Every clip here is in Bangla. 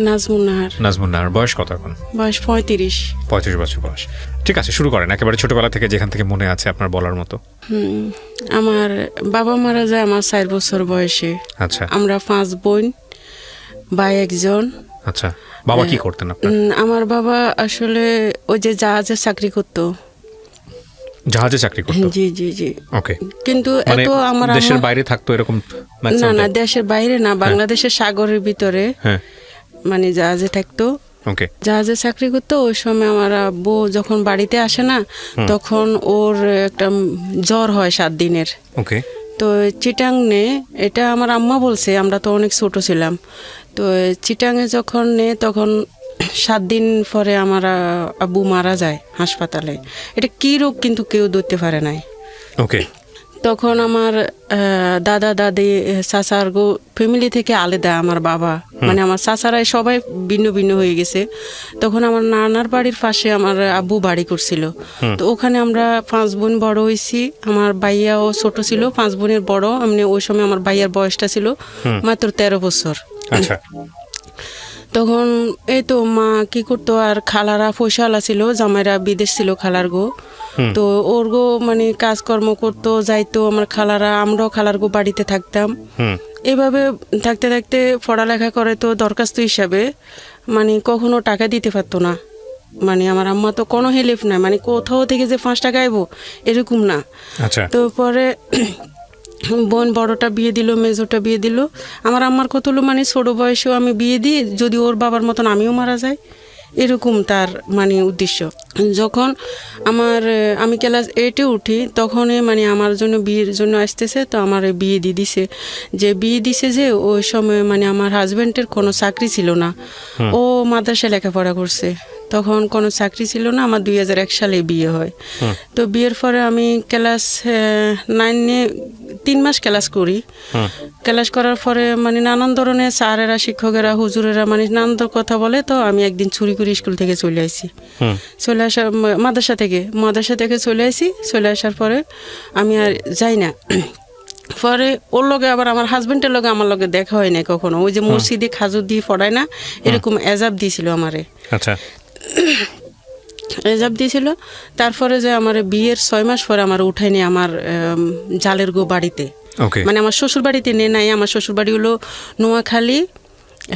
নাজমুন নাহার। বয়স কত এখন? বয়স 35। 35 বছর বয়স। ঠিক আছে, শুরু করেন একেবারে ছোটবেলা থেকে, যেখান থেকে মনে আছে আপনার বলার মতো। আমার বাবা মারা যায় আমার 4 বছর বয়সে। আচ্ছা। আমরা 5 বোন, ভাই একজন। আচ্ছা, বাবা কি করতেন আপনার? আমার বাবা আসলে ওই যে জাহাজে চাকরি করতো। জাহাজে চাকরি করতো? জি জি জি। ওকে। কিন্তু মানে এত আমার দেশের বাইরে থাকতো এরকম? না না, দেশের বাইরে না, বাংলাদেশের সাগরের ভিতরে। হ্যাঁ, মানে জাহাজে থাকতো। ওকে। জাহাজে চাকরি করতো। ওই সময় আমার আব্বু যখন বাড়িতে আসে না, তখন ওর একটা জ্বর হয় 7 দিনের। ওকে। তো চিটাং নে, এটা আমার আম্মা বলছে, আমরা তো অনেক ছোট ছিলাম। তো চিটাংয়ে যখন নে, তখন 7 দিন পরে আমার আব্বু মারা যায় হাসপাতালে। এটা কি রোগ কিন্তু কেউ ধরতে পারে নাই। ওকে। তখন আমার দাদা দাদি চাচার ফ্যামিলি থেকে আলাদা আমার বাবা, মানে আমার চাচারাই সবাই ভিন্ন ভিন্ন হয়ে গেছে। তখন আমার নানার বাড়ির পাশে আমার আব্বু বাড়ি করছিল। তো ওখানে আমরা 5 বোন বড় হয়েছি। আমার ভাইয়াও ছোট ছিল, 5 বোনের বড়। মানে ওই সময় আমার ভাইয়ার বয়সটা ছিল মাত্র 13 বছর। আচ্ছা। তখন এই তো মা কি করতো, আর খালারা পয়সাওয়ালা ছিল, জামাইরা বিদেশ ছিল খালার গো। তো ওর গো মানে কাজকর্ম করতো, যাইতো আমার খালারা, আমরাও খালার গো বাড়িতে থাকতাম। এভাবে থাকতে থাকতে পড়ালেখা করে তো দরখাস্ত হিসাবে মানে কখনো টাকা দিতে পারতো না। মানে আমার আম্মা তো কোনো হেল্প নাই, মানে কোথাও থেকে যে 5 টাকা আইবো এরকম না। আচ্ছা। তো পরে বোন বড়টা বিয়ে দিল, মেজোটা বিয়ে দিল। আমার আম্মার কত হলো, মানে ছোট বয়সেও আমি বিয়ে দিই, যদি ওর বাবার মতন আমিও মারা যাই, এরকম তার মানে উদ্দেশ্য। যখন আমি ক্লাস 8-এ উঠি, তখনই মানে আমার জন্য বিয়ের জন্য আসতেছে। তো আমার বিয়ে দিয়ে দিছে। বিয়ে দিছে যে ওই সময় মানে আমার হাজব্যান্ডের কোনো চাকরি ছিল না। ও মাদ্রাসায় লেখাপড়া করছে, তখন কোনো চাকরি ছিল না। আমার 2001 সালে বিয়ে হয়। তো বিয়ের পরে আমি ক্লাস 9-এ 3 মাস ক্লাস করি। ক্লাস করার পরে মানে নানান ধরনের স্যারেরা, শিক্ষকেরা, হুজুরেরা মানে নানান কথা বলে। তো আমি একদিন চুরি করে স্কুল থেকে চলে আসি। চলে আসার মাদ্রাসা থেকে চলে আসি। চলে আসার পরে আমি আর যাই না। পরে ওর লগে আবার আমার হাজবেন্ডের লগে আমার লগে দেখা হয় না কখনো। ওই যে মসজিদে খাজুর দিয়ে পড়ায় না, এরকম এজাব দিয়েছিল আমারে। আচ্ছা। এজাব দিয়েছিল। তারপরে যে আমার বিয়ের 6 মাস পরে আমার উঠায়নি আমার জালের গো বাড়িতে। মানে আমার শ্বশুর বাড়িতে নে নাই। আমার শ্বশুর বাড়ি হলো নোয়াখালী,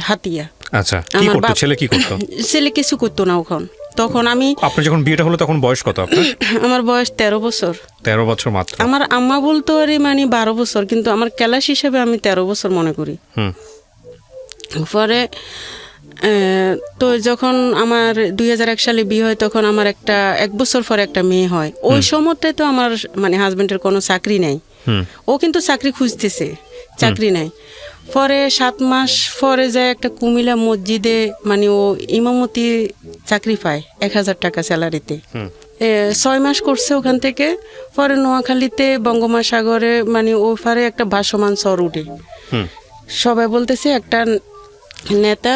হাতিয়া। আচ্ছা। কি করতো ছেলে? কি করতো ছেলে? কিছু করতো না ওখান। তখন আপনার যখন বিয়েটা হলো তখন বয়স কত আপনার? আমার বয়স 13 বছর। 13 বছর মাত্র? আমার আম্মা বলতো আরে মানে 12 বছর, কিন্তু আমার ক্লাস হিসেবে আমি 13 বছর মনে করি। পরে তো যখন আমার 2001 সালে বিয়ে হয়, তখন আমার 1 বছর পরে একটা মেয়ে হয়। ওই সময়টায় তো আমার মানে হাজবেন্ডের কোনো চাকরি নেই। ও কিন্তু চাকরি খুঁজতেছে, চাকরি নাই। পরে 7 মাস পরে যায় একটা কুমিল্লা মসজিদে, মানে ও ইমামতি চাকরি পায় 1000 টাকা স্যালারিতে। 6 মাস করছে ওখান থেকে। পরে নোয়াখালীতে বঙ্গোপসাগরে মানে ওপারে একটা ভাসমান চর উঠে। সবাই বলতেছে একটা নেতা,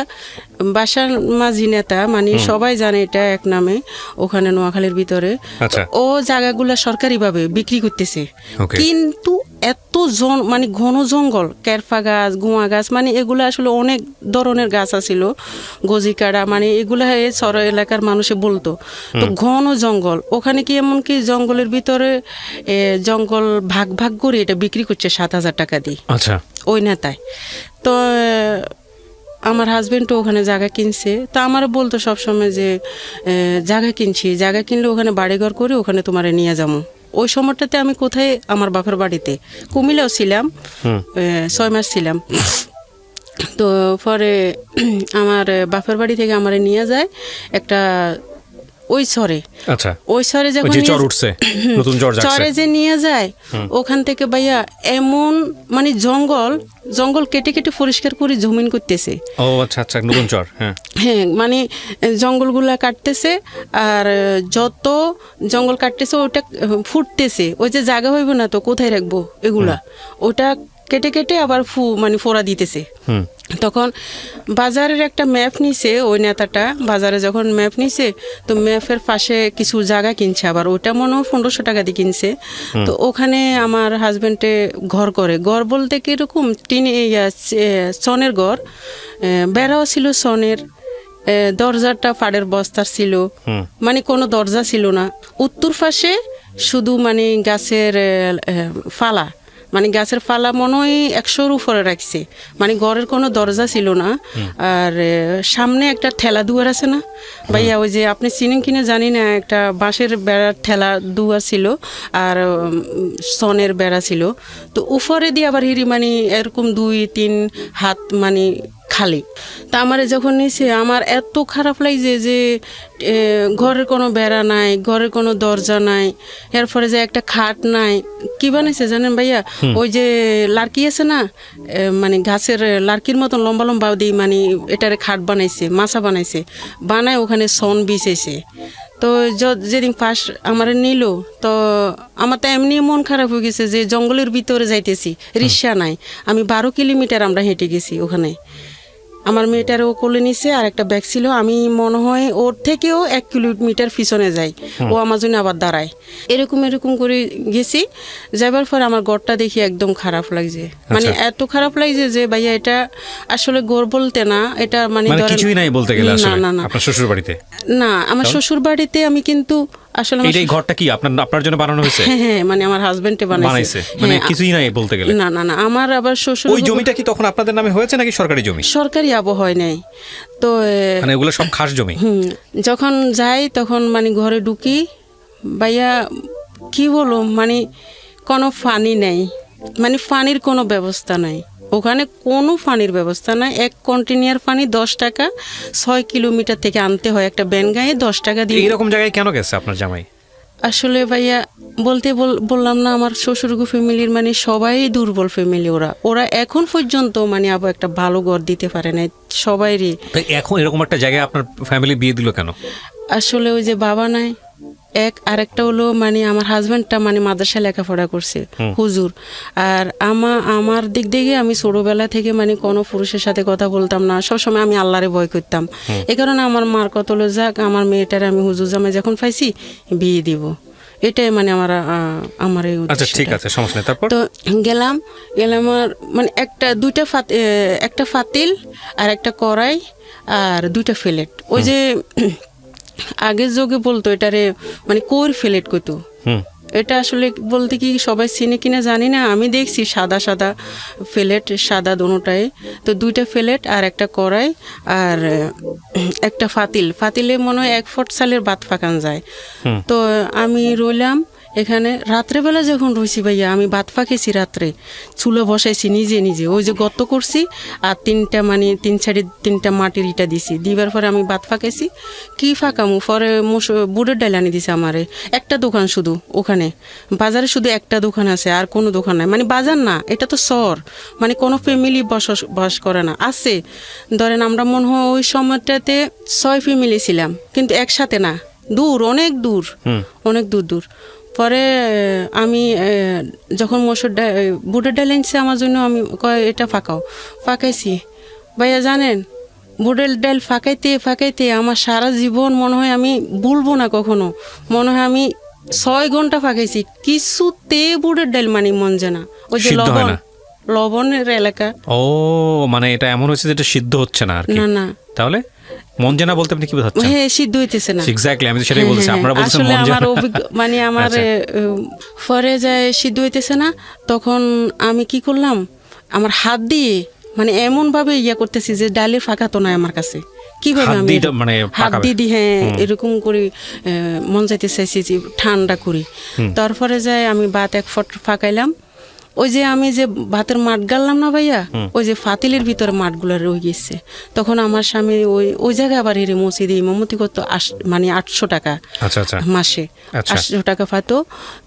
বাসার মাঝি নেতা, মানে সবাই জানে এটা এক নামে ওখানে নোয়াখালীর ভিতরে। ও জায়গাগুলা সরকারিভাবে বিক্রি করতেছে। কিন্তু এত মানে ঘন জঙ্গল, কেরফা গাছ, গুয়া গাছ, মানে এগুলো আসলে অনেক ধরনের গাছ আছিল, গজিকাড়া, মানে এগুলা সর এলাকার মানুষে বলতো। তো ঘন জঙ্গল, ওখানে কি এমনকি জঙ্গলের ভিতরে জঙ্গল ভাগ ভাগ করে এটা বিক্রি করছে 7000 টাকা দিয়ে। আচ্ছা। ওই নেতায় তো আমার হাজবেন্ডও ওখানে জায়গা কিনছে। তা আমার বলতো সবসময় যে জায়গা কিনছি, জায়গা কিনলে ওখানে বাড়িঘর করে ওখানে তোমার নিয়ে যাবো। ওই সময়টাতে আমি কোথায়, আমার বাপের বাড়িতে কুমিল্লাও ছিলাম, 6 মাস ছিলাম। তো পরে আমার বাপের বাড়ি থেকে আমার নিয়ে যায় একটা ওই সরে। আচ্ছা। ওই সরে যখন চর উঠছে, নতুন চর যাচ্ছে, চরে যে নিয়ে যায়, ওখান থেকে ভাইয়া এমন মানে জঙ্গল কেটে কেটে পরিষ্কার করে জমিন করতেছে। ও আচ্ছা আচ্ছা, নতুন চর। হ্যাঁ, মানে জঙ্গলগুলা কাটতেছে, আর যত জঙ্গল কাটতেছে ওটা ফুটতেছে। ওই যে জায়গা হইব না তো কোথায় রাখবো এগুলা, ওটা কেটে কেটে আবার মানে ফোড়া দিতেছে। তখন বাজারের একটা ম্যাপ নিছে ওই নেতাটা, বাজারে যখন ম্যাপ নিছে তো ম্যাপের পাশে কিছু জায়গা কিনছে, আবার ওইটা মনে হয় 1500 টাকা দিয়ে কিনছে। তো ওখানে আমার হাজব্যান্ডে ঘর করে, ঘর বলতে কিরকম সনের ঘর, বেড়াও ছিল সনের, দরজাটা পাড়ের বস্তার ছিল, মানে কোনো দরজা ছিল না। উত্তর পাশে শুধু মানে গাছের ফালা, মানে গাছের ফালা মনে হয় 100-র উপরে রাখছে, মানে ঘরের কোনো দরজা ছিল না। আর সামনে একটা ঠেলা দুয়ার আছে না ভাইয়া, ওই যে আপনি চিনেন কিনা জানি না, একটা বাঁশের বেড়ার ঠেলা দুয়ার ছিল আর সনের বেড়া ছিল। তো উপরে দিয়ে আবার হিরি মানে এরকম 2-3 হাত মানে খালি। তা আমার যখন নিছে আমার এত খারাপ লাগছে যে ঘরের কোনো বেড়া নাই, ঘরের কোনো দরজা নাই, এরপরে যে একটা খাট নাই। কি বানাইছে জানেন ভাইয়া, ওই যে লার্কি আছে না, মানে গাছের লার্কির মতন লম্বা লম্বা দিয়ে মানে এটারে খাট বানাইছে, মাছা বানাইছে, বানায় ওখানে সন বিছাইছে। তো যেদিন ফার্স্ট আমার নিল তো আমার তো এমনি মন খারাপ হয়ে গেছে যে জঙ্গলের ভিতরে যাইতেছি, রিক্সা নাই, আমি 12 কিলোমিটার আমরা হেঁটে গেছি ওখানে। আমার মেয়েটারও কোলে নিছে আর একটা ব্যাগ ছিল, আমি মনে হয় ওর থেকেও 1 কিলোমিটার পিছনে যাই, ও আমার জন্য আবার দাঁড়ায়। এরকম করে গেছি, যাবার পর আমার ঘরটা দেখি একদম খারাপ লাগছে, মানে এত খারাপ লাগছে যে ভাইয়া এটা আসলে ঘর বলতে না, এটা মানে কিছুই নাই বলতে গেলে আসলে। না আপনার শ্বশুর বাড়িতে না, আমার শ্বশুর বাড়িতে আমি কিন্তু আসলে এই ঘরটা কি আপনার জন্য বানানো হয়েছে? হ্যাঁ, মানে আমার হাজবেন্ডে বানাইছে, মানে কিছুই নাই বলতে গেলে। না আমার আবার শ্বশুর। ওই জমিটা কি তখন আপনাদের নামে হয়েছে নাকি সরকারি জমি? সরকারি আবহাওয়া নাই তো, মানে ওগুলো সব খাস জমি। যখন যাই তখন মানে ঘরে ঢুকি ভাইয়া, কি বলো, মানে কোনো পানি নেই, মানে পানির কোনো ব্যবস্থা নাই ওখানে, কোনো পানির ব্যবস্থা নাই। 1 কন্টেনার পানি 10 টাকা, 6 কিলোমিটার থেকে আনতে হয়, একটা ব্যান গায়ে 10 টাকা দিয়ে। এইরকম জায়গায় কেন গেছে আপনার জামাই? আসলে ভাইয়া বললাম না, আমার শ্বশুরগো ফ্যামিলির মানে সবাই দুর্বল ফ্যামিলি, ওরা এখন পর্যন্ত মানে আবার একটা ভালো ঘর দিতে পারে না সবাইরই। এখন এরকম একটা জায়গায় আপনার ফ্যামিলি বিয়ে দিল কেন? আসলে ওই যে বাবা নাই আরেকটা হলো মানে আমার হাজব্যান্ডটা মানে মাদ্রাসায় লেখাপড়া করছে হুজুর, আর আমার দিক থেকে আমি ছোটবেলা থেকে মানে কোনো পুরুষের সাথে কথা বলতাম না, সবসময় আমি আল্লাহরে ভয় করতাম। এই কারণে আমার মার কত হলো, যাক আমার মেয়েটারে আমি হুজুর জামাই যখন পাইছি বিয়ে দিব, এটাই মানে আমার এই আচ্ছা ঠিক আছে, সমস্যা নেই। তারপর তো গেলাম আর মানে একটা ফাতিল আর একটা কড়াই আর 2টা প্লেট, ওই যে আগের যুগে বলতো এটারে মানে কোর ফ্লেট কইতো। এটা আসলে বলতে কি সবাই চিনে কিনা জানি না, আমি দেখছি সাদা প্লেট, সাদা দোনোটাই। তো 2টা প্লেট আর একটা কড়াই আর একটা ফাতিলে মনে হয় 1 ফুট চালের ভাত পাকান যায়। তো আমি রইলাম এখানে, রাত্রেবেলা যখন রয়েছি ভাইয়া আমি ভাত পাকেছি, রাত্রে চুলো বসাইছি নিজে, ওই যে গর্ত করছি আর 3 সাইডে 3টা মাটির ইটা দিছি, দিবার পরে আমি ভাত পাকাইছি। কি ফাঁকামু, পরে বুটের ডাল আনি দিছে আমারে, একটা দোকান শুধু ওখানে, বাজারে শুধু একটা দোকান আছে আর কোনো দোকান নাই, মানে বাজার না, এটা তো শহর, মানে কোনো ফ্যামিলি বসবাস করে না। আছে ধরেন আমরা মনে হয় ওই সময়টাতে 6 ফ্যামিলি ছিলাম, কিন্তু একসাথে না, অনেক দূর। পরে আমি যখন বুটের ডাল আনছে আমার জন্য, আমি এটা ফাঁকাইছি ভাইয়া। জানেন বুটের ডাল ফাঁকাইতে আমার সারা জীবন মনে হয় আমি ভুলবো না কখনো, মনে হয় আমি 6 ঘন্টা ফাঁকাইছি, কিছুতে বুটের ডাল মানে মন যায় না, ওই যে লবণের এলাকা। ও মানে এটা এমন হচ্ছে যেটা সিদ্ধ হচ্ছে না আর কি। না তাহলে মন জানা বলতে আপনি কি বোঝাচ্ছেন? হ্যাঁ, সিদ্ধ হইতেছে না। এক্স্যাক্টলি, আমি তো সেটাই বলছি, আপনারা বলছেন মন জানা। মানে আমার পরে যায় সিদ্ধ হইতেছে না, তখন আমি কি করলাম, আমার হাত দিয়ে মানে এমন ভাবে করতেছি যে ডালে ফাঁকাতো না আমার কাছে, কিভাবে আমি হাত দিয়ে হ্যাঁ এরকম করে মন যাইতে চাইছি যে ঠান্ডা করি। তারপরে যায় আমি ভাত 1 ফুট ফাঁকাইলাম, ওই যে আমি যে ভাতের মাঠ গাড়লাম না ভাইয়া, ওই যে ফাতিলের ভিতরে মাঠগুলো রয়ে গেছে। তখন আমার স্বামী ওই জায়গায় আবার হেরে মসজিদে ইমামতি করতো, মানে 800 টাকা মাসে, 800 টাকা পাতো।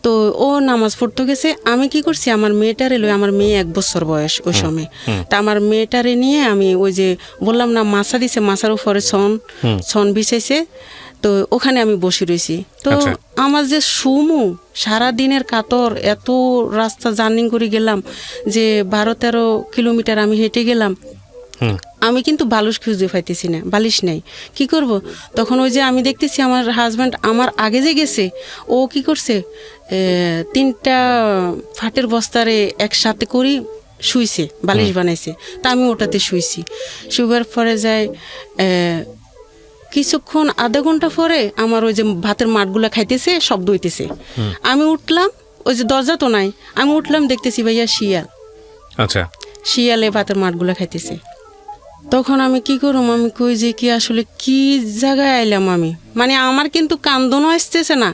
তো ও নামাজ পড়তে গেছে, আমি কি করছি, আমার মেয়েটারে লই, আমার মেয়ে 1 বছর বয়স ওই সময়, তা আমার মেয়েটারে নিয়ে আমি ওই যে বললাম না মাছা দিছে, মাছার উপরে ছন বিছাইছে, তো ওখানে আমি বসে রয়েছি। তো আমার যে সারা দিনের কাতর, এত রাস্তা জার্নি করে গেলাম, যে 12-13 কিলোমিটার আমি হেঁটে গেলাম, আমি কিন্তু বালিশ খুঁজে পাইতেছি না, বালিশ নেই, কি করব? তখন ওই যে আমি দেখতেছি আমার হাজব্যান্ড আমার আগে যে গেছে, ও কি করছে, 3টা ফাটের বস্তারে একসাথে করি শুইছে, বালিশ বানাইছে, তা আমি ওটাতে শুইছি। শুবার পরে যায় কিছুক্ষণ আধা ঘন্টা পরে আমার ওই যে ভাতের মাঠগুলা খাইতেছে, শব্দ হইতেছে। আমি উঠলাম, ওই যে দরজা তো নাই, আমি উঠলাম, দেখতেছি ভাইয়া শিয়াল, আচ্ছা, শিয়ালে ভাতের মাঠগুলা খাইতেছে। তখন আমি কি করুম, আমি কই যে কি আসলে কি জায়গায় আইলাম আমি, মানে আমার কিন্তু কান্দনও আসতেছে না,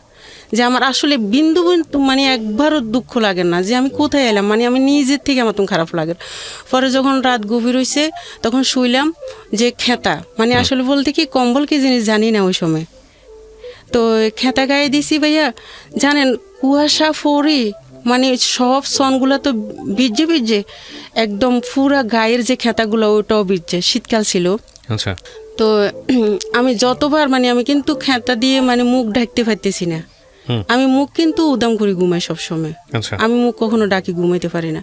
যে আমার আসলে বিন্দু বিন্দু মানে একবারও দুঃখ লাগে না যে আমি কোথায় এলাম, মানে আমি নিজের থেকে আমার তো খারাপ লাগে। পরে যখন রাত গভীর হয়েছে তখন শুইলাম যে খেতা, মানে আসলে বলতে কি কম্বল কি জিনিস জানি না ওই সময়, তো খেতা গায়ে দিছি ভাইয়া, জানেন কুয়াশা ফড়ি, মানে সব সনগুলো তো ভিজে ভিজে একদম পুরা গায়ের যে খেতাগুলো ওটাও ভিজে, শীতকাল ছিল। আচ্ছা, তো আমি যতবার মানে আমি কিন্তু খেতা দিয়ে মানে মুখ ঢাকতে পারতেছি না, আমি মুখ কিন্তু উদাম করে ঘুমাই সবসময়, আচ্ছা, আমি মুখ কখনো ডাকি ঘুমাইতে পারি না।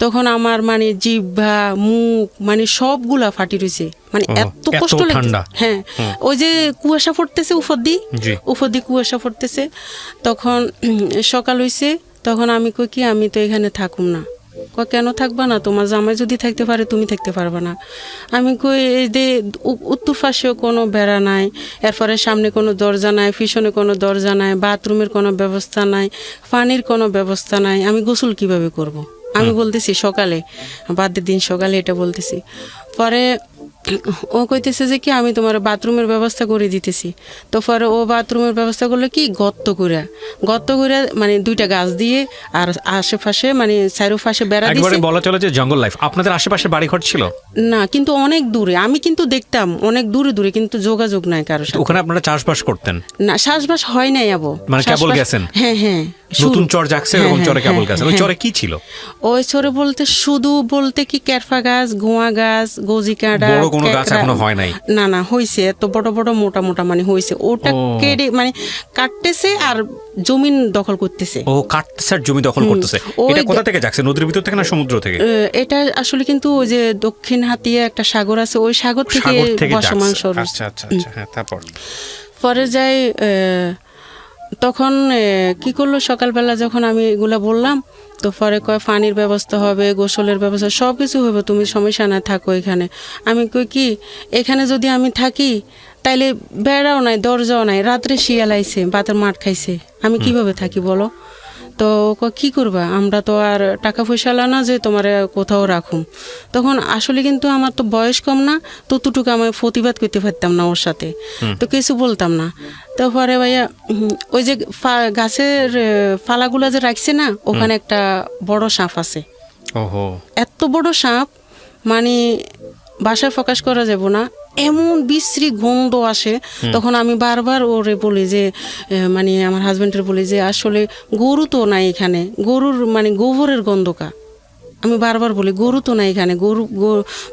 তখন আমার মানে জিহ্বা মুখ মানে সবগুলা ফাটি রয়েছে, মানে এত কষ্ট লাগছে। হ্যাঁ, ওই যে কুয়াশা পড়তেছে উপর দিয়ে কুয়াশা পড়তেছে। তখন সকাল হইছে, তখন আমি কই কি আমি তো এখানে থাকুম না। কেন থাকবা না, তোমার জামাই যদি থাকতে পারে তুমি থাকতে পারবা না। আমি কই এই যে উত্তর পাশেও কোনো বেড়া নাই, এরপরে সামনে কোনো দরজা নাই, পিছনে কোনো দরজা নাই, বাথরুমের কোনো ব্যবস্থা নাই, পানির কোনো ব্যবস্থা নাই, আমি গোসল কিভাবে করব। আমি বলতেছি সকালে, বাদের দিন সকালে এটা বলতেছি। পরে ও কইতেছে যে কি আমি তোমার বাথরুমের ব্যবস্থা করে দিতেছি। তো পরে ও বাথরুমের ব্যবস্থা করলো কি গর্ত করে মানে 2টা গাছ দিয়ে, আর আশেপাশে মানে চারোপাশে বেড়া দিয়েছে। একবারে বলা চলে যে জঙ্গল লাইফ। আপনাদের আশেপাশে বাড়িঘর ছিল না, কিন্তু অনেক দূরে, আমি কিন্তু দেখতাম অনেক দূরে দূরে, কিন্তু যোগাযোগ নাই কারোর সাথে। ওখানে আপনারা চাষবাস করতেন? না, চাষবাস হয় নাই আবো, মানে কেবল গেছেন? হ্যাঁ হ্যাঁ, নতুন চর জাগছে এরকম চরে কেবল গেছেন। ওই চরে কি ছিল? ওই চরে বলতে শুধু বলতে কি কেরফা গাছ, গোয়া গাছ, গজি কাঁটা, বড় কোনো গাছ এখনো হয় নাই? না না, হইছে, এত বড় বড় মোটা মোটা মানে হইছে, ওটা কেটে মানে কাটতেছে আর জমিন দখল করতেছে। ও কাটতেছে আর জমি দখল করতেছে। এটা কোথা থেকে যাচ্ছে, নদীর ভিতর থেকে না সমুদ্র থেকে? এটা আসলে কিন্তু ওই যে দক্ষিণ হাতিয়া একটা সাগর আছে, ওই সাগর থেকে বর্ষমান সরু। আচ্ছা আচ্ছা আচ্ছা, হ্যাঁ। তারপর পরে যাই, তখন কি করলো, সকালবেলা যখন আমি এগুলা বললাম, তো পরে কয় পানির ব্যবস্থা হবে, গোসলের ব্যবস্থা, সব কিছু হবে, তুমি সমস্যা না থাকো এখানে। আমি কই কি এখানে যদি আমি থাকি তাইলে বেড়াও নাই, দরজাও নাই, রাত্রে শিয়াল আইছে, ভাতের মাঠ খাইছে, আমি কিভাবে থাকি বলো? তো কি করবা, আমরা তো আর টাকা পয়সা না যে তোমার কোথাও রাখুম। তখন আসলে কিন্তু আমার তো বয়স কম না, ততটুকু আমি প্রতিবাদ করতে পারতাম না ওর সাথে, তো কিছু বলতাম না। তো পরে ভাইয়া ওই যে গাছের ফালাগুলা যে রাখছে না, ওখানে একটা বড় সাপ আছে। ওহো, এত বড় সাপ, মানে বাসায় প্রকাশ করা যাব না, এমন বিশ্রী গন্ধ আসে। তখন আমি বারবার ওরে বলি যে মানে আমার হাজবেন্ডের বলি যে আসলে গরু তো নাই এখানে, গরুর মানে গোবরের গন্ধকা। আমি বারবার বলি গরু তো নাই এখানে,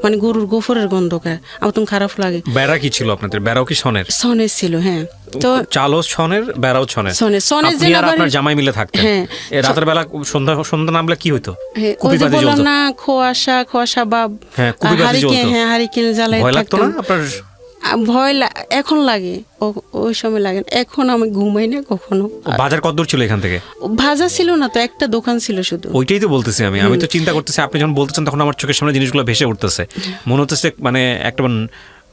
মানে গরুর গোবরের গন্ধকা, আমার তো খারাপ লাগে। বেড়া কি ছিল আপনাদের? বেড়াও কি সনের? সনের ছিল, হ্যাঁ। তো চালও ছনের, বেড়াও ছনের। সনের যে আপনার জামাই মিলে থাকতেন? হ্যাঁ। রাতের বেলা সন্ধ্যা নামলে কি হইতো? বললাম না, খোয়াশা বা হারিকেন জ্বালাই থাকতো। ভয় এখন লাগে, ওই সময় লাগে, এখন আমি ঘুমাই না কখনো। বাজার কত দূর ছিল এখান থেকে? বাজার ছিল না তো, একটা দোকান ছিল শুধু। ওইটাই তো বলতেছি আমি তো চিন্তা করতেছি, আপনি যখন বলতেছেন তখন আমার চোখের সামনে জিনিসগুলো ভেসে উঠতেছে। মনে হচ্ছে মানে একটা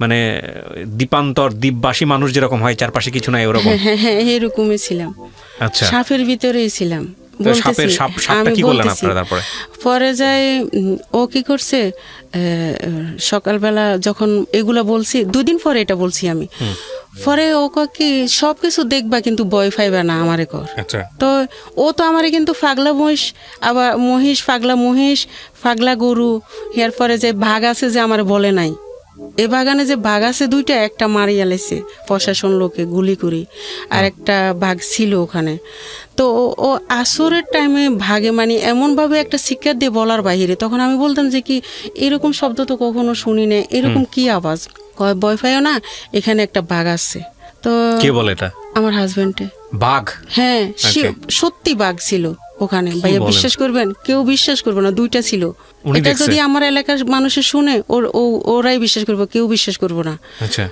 মানে দ্বীপান্তর, দ্বীপবাসী মানুষ যেরকম হয়, চারপাশে কিছু নাই, ওরকম। হ্যাঁ হ্যাঁ, এরকমই ছিলাম। আচ্ছা, সাপের ভিতরেই ছিলাম। পরে যাই, ও কি করছে, সকালবেলা যখন এগুলা বলছি, 2 দিন পরে এটা বলছি আমি, পরে ও কি সবকিছু দেখবা কিন্তু ভয় পাইবা না আমারে কর। তো ও তো আমারে কিন্তু পাগলা মহিষ, আবার পাগলা মহিষ, পাগলা গরু, এরপরে যে বাঘ আছে যে আমার বলে নাই, এ বাগানে যে বাঘ আছে 2টা, একটা মারিয়া লেছে প্রশাসন লোকে গুলি করি, আর একটা বাঘ ছিল ওখানে। তো ও আসরের টাইমে ভাগে মানে এমনভাবে একটা শিক্ষা দিয়ে বলার বাহিরে, তখন আমি বলতাম যে কি এরকম শব্দ তো কখনো শুনি না, এরকম কি আওয়াজ? কয় ভয় পাইও না, এখানে একটা বাঘ আছে। তো কে বলে এটা? আমার হাজবেন্ডে। বাঘ? হ্যাঁ, Okay. সত্যি বাঘ ছিল ওখানে ভাইয়া, বলেন? বিশ্বাস করবেন? কেউ বিশ্বাস করবে না, দুইটা ছিল। উনি এটা দেখছে? যদি আমার এলাকার মানুষে শুনে ওরাই বিশ্বাস করবে, কেউ বিশ্বাস করবে না। আচ্ছা,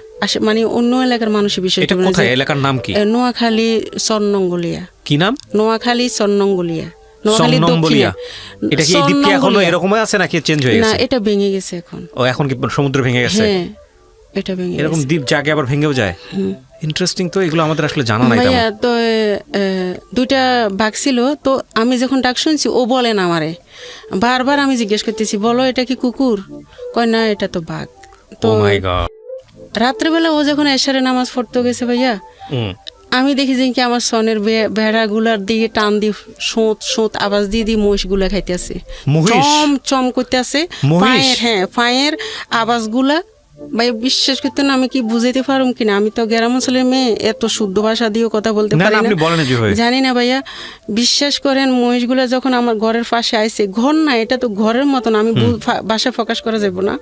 মানে অন্য এলাকার মানুষে বিশ্বাস এটা করবে না। কোথায়? এলাকার নাম কি? নোয়াখালী সন্নঙ্গলিয়া। কি নাম? নোয়াখালী সন্নঙ্গলিয়া। নোয়াখালী সন্নম্বলিয়া। দক্ষিণে। এটা কি এই দ্বীপ কি এখনো সন্নঙ্গলিয়া। এরকমই আছে নাকি চেঞ্জ হয়ে না, গেছে? এটা ভেঙে গেছে এখন। ও এখন কি সমুদ্র ভেঙে গেছে? হ্যাঁ, এটা ভেঙে এরকম গেছে। দ্বীপ জাগে আবার ভেঙেও যায়। ইন্টারেস্টিং তো, এগুলো আমাদের আসলে জানা নাই ভাইয়া, তেমন। তো দুইটা বাঘ ছিল। তো আমি যখন ডাক শুনছি, ও বলে না আমারে, বারবার আমি জিজ্ঞেস করতেছি, বলো এটা কি কুকুর? কয় না, এটা তো বাঘ। তো ও মাই গড। রাত্রেবেলা ও যখন এশারে নামাজ পড়তে গেছে ভাইয়া, আমি দেখি যে কি আমার সনের ভেড়াগুলার দিকে টান দিয়ে সোঁত সোঁত আওয়াজ দিয়ে দিয়ে মহিষগুলা খাইতেছে, মহিষ? চম চম করতেছে। মহিষ? পায়ের, হ্যাঁ, পায়ের আওয়াজগুলা ভাই বিশ্বাস করতে না, আমি কি বুঝাইতে পারুম কিনা। আমি তো গ্রাম অঞ্চলের মেয়ে, এত শুদ্ধ ভাষা দিয়েও কথা বলতে না পারি না, না, আপনি বলেন যেভাবে। জানি না ভাইয়া। বিশ্বাস করেন, মহিষগুলা যখন আমার ঘরের পাশে আইছে, ঘর না, এটা তো ঘরের মতন, আমি বাসা প্রকাশ করা যাব না।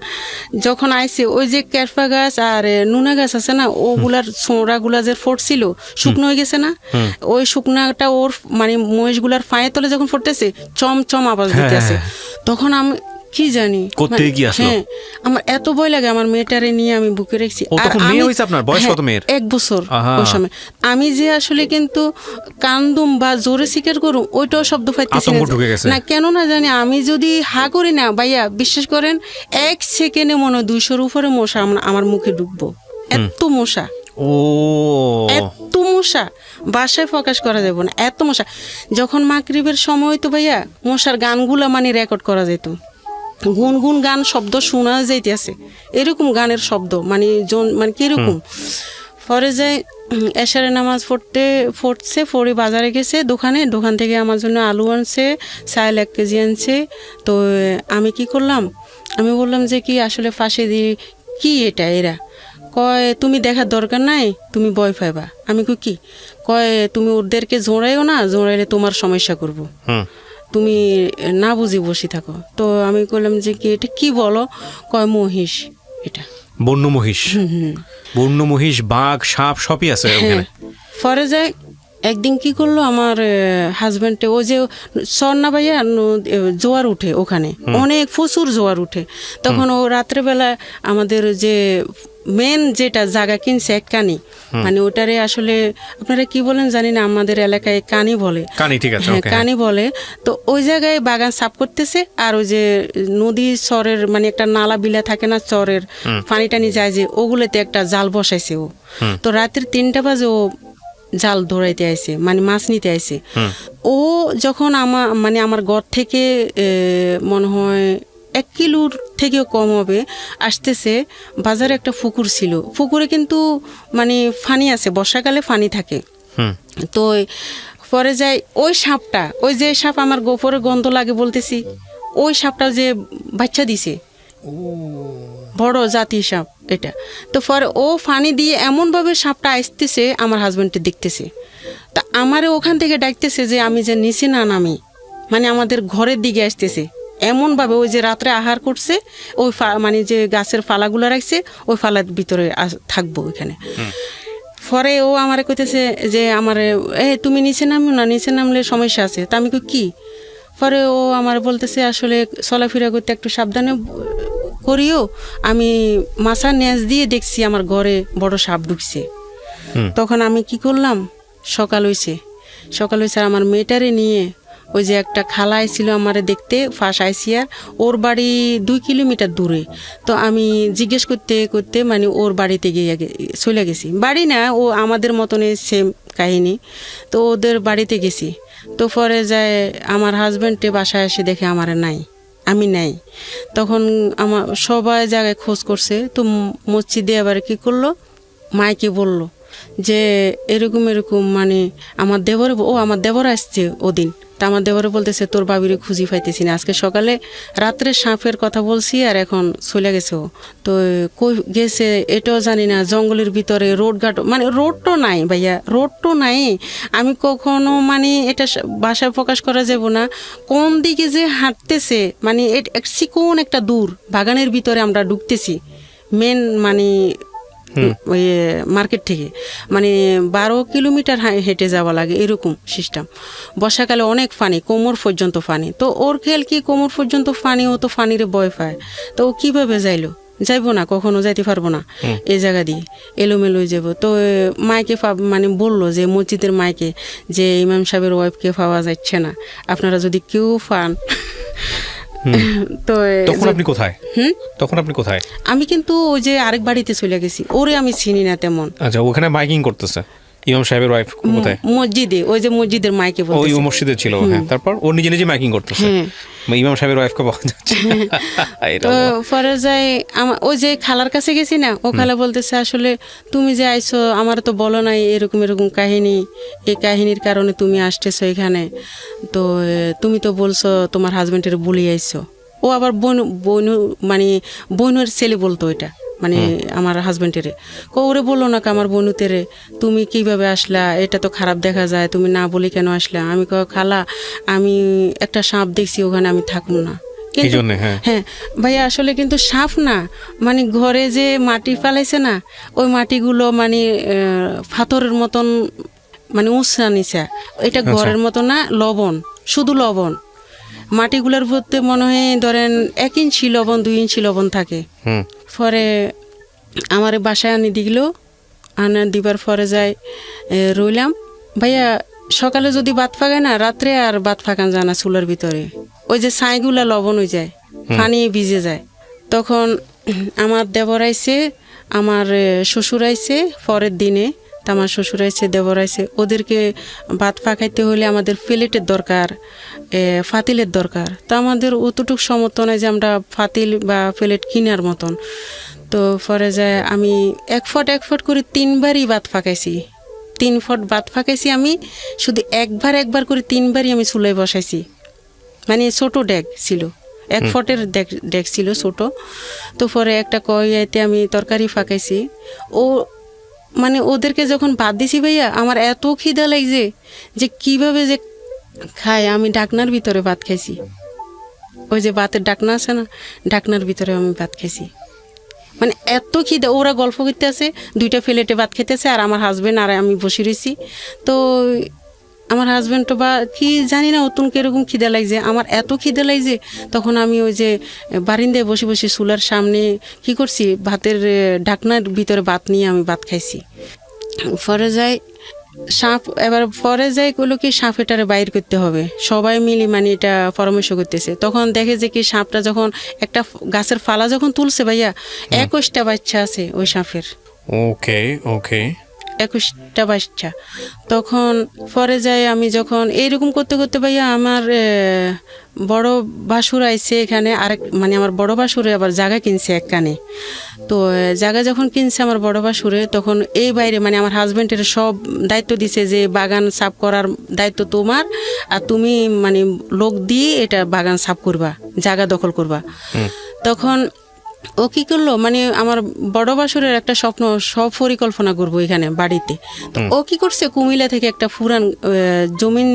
যখন আইছে, ওই যে কেরফা গাছ আর নুনা গাছ আছে না, ওগুলার ছোঁড়াগুলা যে ফোটছিল, শুকনো হয়ে গেছে না, ওই শুকনাটা ওর মানে মহিষগুলার পায়ে তলে যখন ফোটতেছে, চম চম আওয়াজ দিতেছে। তখন আমি কি জানি কোত্থেকে কি আসলো? হ্যাঁ, আমার এত ভয় লাগে, আমার মেয়েটারে নিয়ে আমি বুকে রেখেছি। ও তখন মেয়ে হয়েছে আপনার? বয়স কত মেয়ের? 1 বছর আহা। ওই সময়। আমি যে আসলে কিন্তু কান্দুম বা জোরে স্বীকার করুম, ওইটাও শব্দ পাইতেছি আতঙ্ক ঢুকে গেছে। না, কেন না জানি। আমি যদি হা করি না ভাইয়া, বিশ্বাস করেন, 1 সেকেন্ডে মনে হয় 200-র উপরে মশা আমার মুখে ঢুকবো, এত মশা। ও এত মশা, বাসায় প্রকাশ করা যাবে না, এত মশা। যখন মাগরিবের সময় তো ভাইয়া, মশার গানগুলা মানে রেকর্ড করা যেত, গুনগুন গান শব্দ শোনা যাইতেছে, এরকম গানের শব্দ, মানে মানে কিরকম। পরে যাই এশারে নামাজ পড়ে বাজারে গেছে, দোকান থেকে আমার জন্য আলু আনছে, চাল 1 কেজি আনছে। তো আমি কি করলাম, আমি বললাম যে কি আসলে ফাঁসি দিয়ে কি এটা এরা। কয় তুমি দেখার দরকার নাই, তুমি ভয় পাইবা। আমি কি কয়, তুমি ওদেরকে জোড়াইও না, জোড়াইলে তোমার সমস্যা করবো, তুমি না বুঝি বসে থাকো। তো আমি বললাম যে কি এটা কি বলো? কয় মহিষ, এটা বন্য মহিষ। বন্য মহিষ, বাঘ, সাপ সবই আছে ওখানে। পরে যায় একদিন কি করলো আমার হাজব্যান্ডে, ও যে সন্না ভাইয়া জোয়ার উঠে ওখানে, অনেক প্রচুর জোয়ার উঠে। তখন ও রাত্রেবেলা আমাদের যে মেন যেটা জায়গা কিনছে, এক কানি, মানে ওটারে আসলে আপনারা কি বলেন জানি না, আমাদের এলাকায় কানি বলে। কানি, ঠিক আছে, হ্যাঁ, ওকে। কানি বলে। তো ওই জায়গায় বাগান সাফ করতেছে, আর ওই যে নদী চরের মানে একটা নালা বিলা থাকে না, চরের পানি টানি যায় যে, ওগুলোতে একটা জাল বসাইছে ও। তো রাতের 3টা বাজে ও জাল ধরাইতে আইছে, মানে মাছ নিতে আইছে। ও যখন আমার ঘর থেকে মনে হয় 1 কিলোর থেকেও কম হবে আসতেছে, বাজারে একটা পুকুর ছিল, পুকুরে কিন্তু মানে ফানি আছে, বর্ষাকালে ফানি থাকে। তো পরে যাই ওই সাপটা, ওই যে সাপ আমার গোপরে গন্ধ লাগে বলতেছি, ওই সাপটা যে বাচ্চা দিছে, বড় জাতি সাপ এটা। তো পরে ও ফানি দিয়ে এমনভাবে সাপটা আসতেছে, আমার হাজব্যান্ডকে দেখতেছে। তা আমারে ওখান থেকে ডাকতেছে যে আমি যে নিচে না নামি, মানে আমাদের ঘরের দিকে আসতেছে এমনভাবে, ওই যে রাত্রে আহার করছে, ওই মানে যে গাছের ফালাগুলো রাখছে, ওই ফালার ভিতরে থাকবো ওইখানে। পরে ও আমারে কইতেছে যে আমারে, তুমি নিচে নামো না, নিচে নামলে সমস্যা আছে। তা আমি কি? পরে ও আমার বলতেছে আসলে চলাফেরা করতে একটু সাবধানে করিও, আমি মাছার নেজ দিয়ে দেখছি আমার ঘরে বড় সাপ ঢুকছে। তখন আমি কি করলাম, সকাল হয়েছে আর আমার মেয়েটারে নিয়ে ওই যে একটা খালা ছিল আমারে দেখতে, ফাঁস আইসি, আর ওর বাড়ি 2 কিলোমিটার দূরে। তো আমি জিজ্ঞেস করতে করতে মানে ওর বাড়িতে গিয়ে চলে গেছি, বাড়ি না, ও আমাদের মতনই সেম কাহিনী। তো ওদের বাড়িতে গেছি। তো পরে যায় আমার হাজব্যান্ডে বাসায় এসে দেখে আমার আমি নাই। তখন আমার সবাই জায়গায় খোঁজ করছে। তো মসজিদে আবার কি করলো, মাইকে বলল যে এরকম মানে আমার দেবর আসছে ওদিন। তা আমার দেবরে বলতেছে তোর বাবিরে খুঁজি পাইতেছি না, আজকে সকালে রাত্রে সাপের কথা বলছি আর এখন চলে গেছে ও। তো কই গেছে এটাও জানি না, জঙ্গলের ভিতরে রোডঘাট, মানে রোড তো নাই ভাইয়া, রোড তো নাই। আমি কখনো মানে এটা ভাষায় প্রকাশ করা যাব না, কোন দিকে যে হাঁটতেছে, মানে চিকন একটা দূর বাগানের ভিতরে আমরা ঢুকতেছি, মেন মানে ওই মার্কেট থেকে, মানে 12 কিলোমিটার হেঁটে যাওয়া লাগে এরকম সিস্টেম। বর্ষাকালে অনেক পানি, কোমর পর্যন্ত পানি। তো ওর খেয়াল কি কোমর পর্যন্ত পানি, ও তো পানিরে ভয় পায়। তো ও কীভাবে যাইলো? যাইবো না, কখনো যাইতে পারবো না এই জায়গা দিয়ে, এলোমেলো যাব। তো মাইকে মানে বললো যে মসজিদের মাইকে যে ইমাম সাহেবের ওয়াইফকে পাওয়া যাচ্ছে না, আপনারা যদি কেউ পান। তো তখন আপনি কোথায়? তখন আপনি কোথায়? আমি কিন্তু ওই যে আরেক বাড়িতে চলে গেছি, ওরে আমি চিনি না তেমন। আচ্ছা, ওখানে মাইকিং করতেছে ইমাম সাহেবের ওয়াইফ কোথায়? মসজিদে, ওই যে মসজিদের মাইকে বলতেছে। ওই মসজিদে ছিল, হ্যাঁ। তারপর ও নিজে নিজে মাইকিং করতেছে, ইমাম সাহেবের ওয়াইফকে পাওয়া যাচ্ছে। তো পরে যাই ওই যে খালার কাছে গেছি না, ও খালা বলতেছে আসলে তুমি যে আইছো আমার তো বলো নাই এরকম এরকম কাহিনী, এই কাহিনীর কারণে তুমি আসতেছো এখানে। তো তুমি তো বলছো তোমার হাজবেন্ডের বলি আইছো। ও আবার মানে বোনের ছেলে বলতো এটা, মানে আমার হাজবেন্ডের। ওরে বললো না আমার বোনুতেরে তুমি কিভাবে আসলা, এটা তো খারাপ দেখা যায়, তুমি না বলি কেন আসলা? আমি খালা আমি একটা সাপ দেখছি ওখানে, আমি থাকুন না। হ্যাঁ ভাইয়া, আসলে কিন্তু সাপ না, মানে ঘরে যে মাটি ফেলাইছে না, ওই মাটিগুলো মানে পাথরের মতন, মানে উঁচা নিচা। এটা ঘরের মতো না, লবণ, শুধু লবণ। মাটিগুলোর মধ্যে মনে হয় ধরেন 1 ইঞ্চি লবণ, 2 ইঞ্চি লবণ থাকে। পরে আমার বাসায় আনি দিল, আনা দিবার পরে যায় রইলাম। ভাইয়া সকালে যদি ভাত ফাঁকায় না, রাত্রে আর ভাত ফাঁকান যায় না চুলার ভিতরে। ওই যে ছাইগুলা লবণ হয়ে যায়, পানি ভিজে যায়। তখন আমার দেবর আইছে, আমার শ্বশুর আইছে পরের দিনে। তা আমার শ্বশুর আইছে, দেবর আইছে। ওদেরকে ভাত ফাঁকাইতে হলে আমাদের প্লেটের দরকার, ফাতিলের দরকার। তো আমাদের অতটুকু সমর্থন হয় যে আমরা ফাতিল বা প্লেট কিনার মতন। তো পরে যায় আমি 1 ফট করে 3 বারই ভাত ফাঁকাইছি। 3 ফট ভাত ফাঁকাইছি আমি, শুধু একবার করে 3 বারই আমি চুলায় বসাইছি। মানে ছোট ডেক ছিল, 1 ফটের ডেক ছিল ছোট। তো পরে একটা কড়াইতে আমি তরকারি ফাঁকাইছি। ও মানে ওদেরকে যখন ভাত দিছি ভাইয়া, আমার এত খিদা লাগছে যে কিভাবে যে খায়। আমি ঢাকনার ভিতরে ভাত খাইছি, ওই যে ভাতের ঢাকনা আছে না, ঢাকনার ভিতরে আমি ভাত খাইছি। মানে এত খিদা, ওরা গল্প করতে আছে, 2টা প্লেটে ভাত খেতেছে, আর আমার হাজবেন্ড আর আমি বসে রয়েছি। তো আমার হাজবেন্ড তো বা কি জানি না অতুন কিরকম খিদা লাগছে, আমার এত খিদা লাগছে। তখন আমি ওই যে বারিন্দায় বসে বসে চুলার সামনে কি করছি, ভাতের ঢাকনার ভিতরে ভাত নিয়ে আমি ভাত খাইছি। পরে যাই সাপ, এবার পরে যাই কইলো কি সাপ এটারে বাইর করতে হবে, সবাই মিলি মানে এটা পরামর্শ করতেছে। তখন দেখে যে কি সাপটা যখন একটা গাছের ফালা যখন তুলছে ভাইয়া, 21টা বাচ্চা আছে ওই সাপের। ওকে 21টা বাচ্চা। তখন পরে যাই আমি যখন এইরকম করতে করতে ভাইয়া, আমার বড় বাসুর আইছে এখানে, আরেক মানে আমার বড় বাসুরে আবার জায়গা কিনছে এক কানে। তো জায়গা যখন কিনছে আমার বড় বাসুরে, তখন এই বাইরে মানে আমার হাজবেন্ডের সব দায়িত্ব দিছে যে বাগান সাফ করার দায়িত্ব তোমার, আর তুমি মানে লোক দিয়ে এটা বাগান সাফ করবা, জায়গা দখল করবা। তখন ও কি করলো, মানে আমার বড় বাসুরের একটা স্বপ্ন, সব পরিকল্পনা করবো এখানে বাড়িতে। তো ও কি করছে, কুমিল্লা থেকে একটা পুরান জমিন,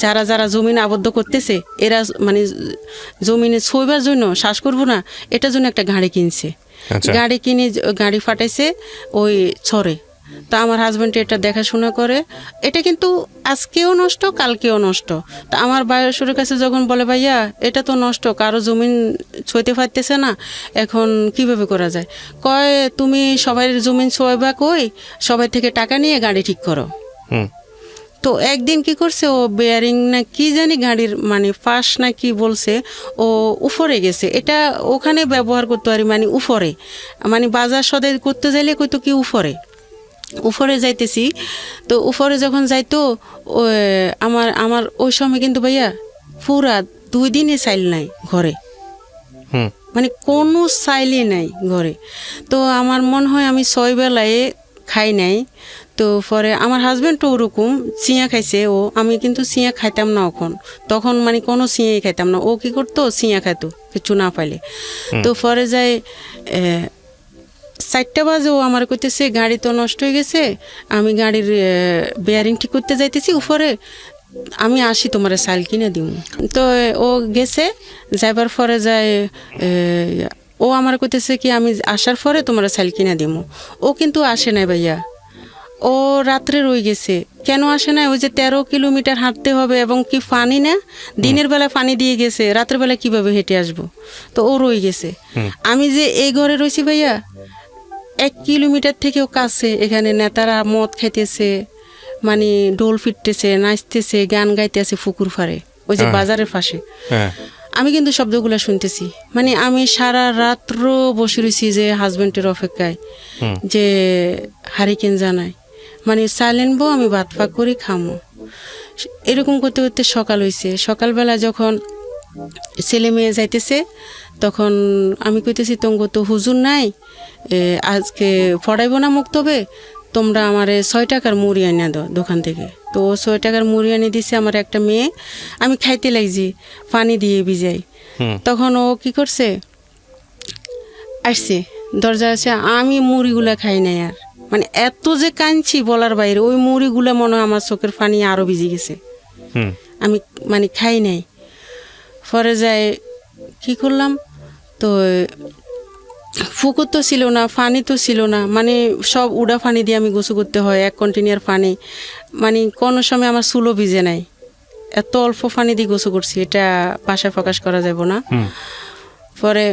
যারা জমিন আবদ্ধ করতেছে, এরা মানে জমিনে ছইবার জন্য, শ্বাস করবো না এটার জন্য একটা গাড়ি কিনছে। গাড়ি কিনে গাড়ি ফাটাইছে ওই ছড়ে। তা আমার হাজব্যান্ড এটা দেখাশোনা করে। এটা কিন্তু আজকেও নষ্ট, কালকেও নষ্ট। তা আমার বাসুরের কাছে যখন বলে ভাইয়া এটা তো নষ্ট, কারো জমিন ছুঁইতে পারতেছে না, এখন কিভাবে করা যায়? কয় তুমি সবাই জমিন ছোঁয়াবা, কই সবাই থেকে টাকা নিয়ে গাড়ি ঠিক করো। তো একদিন কি করছে, ও বেয়ারিং না কি জানি গাড়ির মানে ফাঁস না কি বলছে, ও উপরে গেছে। এটা ওখানে ব্যবহার করতে পারি, মানে উপরে, মানে বাজার সদাই করতে যাইলে কইতো কি উপরে যাইতেছি। তো উপরে যখন যাইতো আমার ওই সময় কিন্তু ভাইয়া পুরা 2 দিনে চাইল নাই ঘরে, মানে কোনো চাইলই নাই ঘরে। তো আমার মনে হয় আমি 6 বেলায় খাই নাই। তো পরে আমার হাজব্যান্ডও ওরকম চিঁয়া খাইছে। আমি কিন্তু চিঁয়া খাইতাম না তখন মানে কোনো চিঁয়াই খাইতাম না। ও কি করতো, চিঁয়া খাইতো কিছু না পাইলে। তো পরে যায় 4টা বাজে ও আমার কইতেছে গাড়ি তো নষ্ট হয়ে গেছে, আমি গাড়ির বেয়ারিং ঠিক করতে যাইতেছি উপরে, আমি আসি তোমার চাল কিনে দিব। তো ও গেছে, যাইবার পরে যায় ও আমার কইতেছে কি আমি আসার পরে তোমার চাল কিনা দিমু। ও কিন্তু আসে নাই ভাইয়া, ও রাত্রে রয়ে গেছে। কেন আসে না? ওই যে 13 কিলোমিটার হাঁটতে হবে এবং কি পানি না, দিনের বেলা পানি দিয়ে গেছে, রাতের বেলা কিভাবে হেঁটে আসবো? তো ও রয়ে গেছে। আমি যে এই ঘরে রয়েছি ভাইয়া, 1 কিলোমিটার থেকেও কাছে, এখানে নেতারা মদ খাইতেছে, মানে ডোল ফিরতেছে, নাচতেছে, গান গাইতেছে পুকুর পাড়ে, ওই যে বাজারের পাশে। আমি কিন্তু শব্দগুলো শুনতেছি, মানে আমি সারা রাত্র বসে রয়েছি যে হাজবেন্ডের অপেক্ষায় যে হারিকেন জানায়, মানে সাইলেন্ট বউ আমি ভাত ফাঁক করে খামো। এরকম করতে করতে সকাল হয়েছে। সকালবেলা যখন ছেলে মেয়ে যাইতেছে তখন আমি কইতেছি তঙ্গ তো হুজুর নাই, আজকে পড়াইব না মুক্তবে, তোমরা আমারে 6 টাকার মুড়ি আনিয়া দাও দোকান থেকে। তো 6 টাকার মুড়ি আনি দিছে আমার একটা মেয়ে, আমি খাইতে লাগছি পানি দিয়ে ভিজাই। তখন ও কি করছে, আসছে দরজা আছে, আমি মুড়িগুলা খাই নাই আর, মানে এত যে কাঁদছি বলার বাইরে, ওই মুড়িগুলা মনে হয় আমার চোখের পানি আরো ভিজে গেছে, আমি মানে খাই নাই। পরে যায় কি করলাম, তো পুকুর তো ছিল না, পানি তো ছিল না, মানে সব উড়া পানি দিয়ে আমি গোসল করতে হয়, 1 কন্টেনার পানি, মানে কোনো সময় আমার চুলও ভিজে নাই, এত অল্প পানি দিয়ে গোসল করছি, এটা ভাষায় প্রকাশ করা যাব না। পরে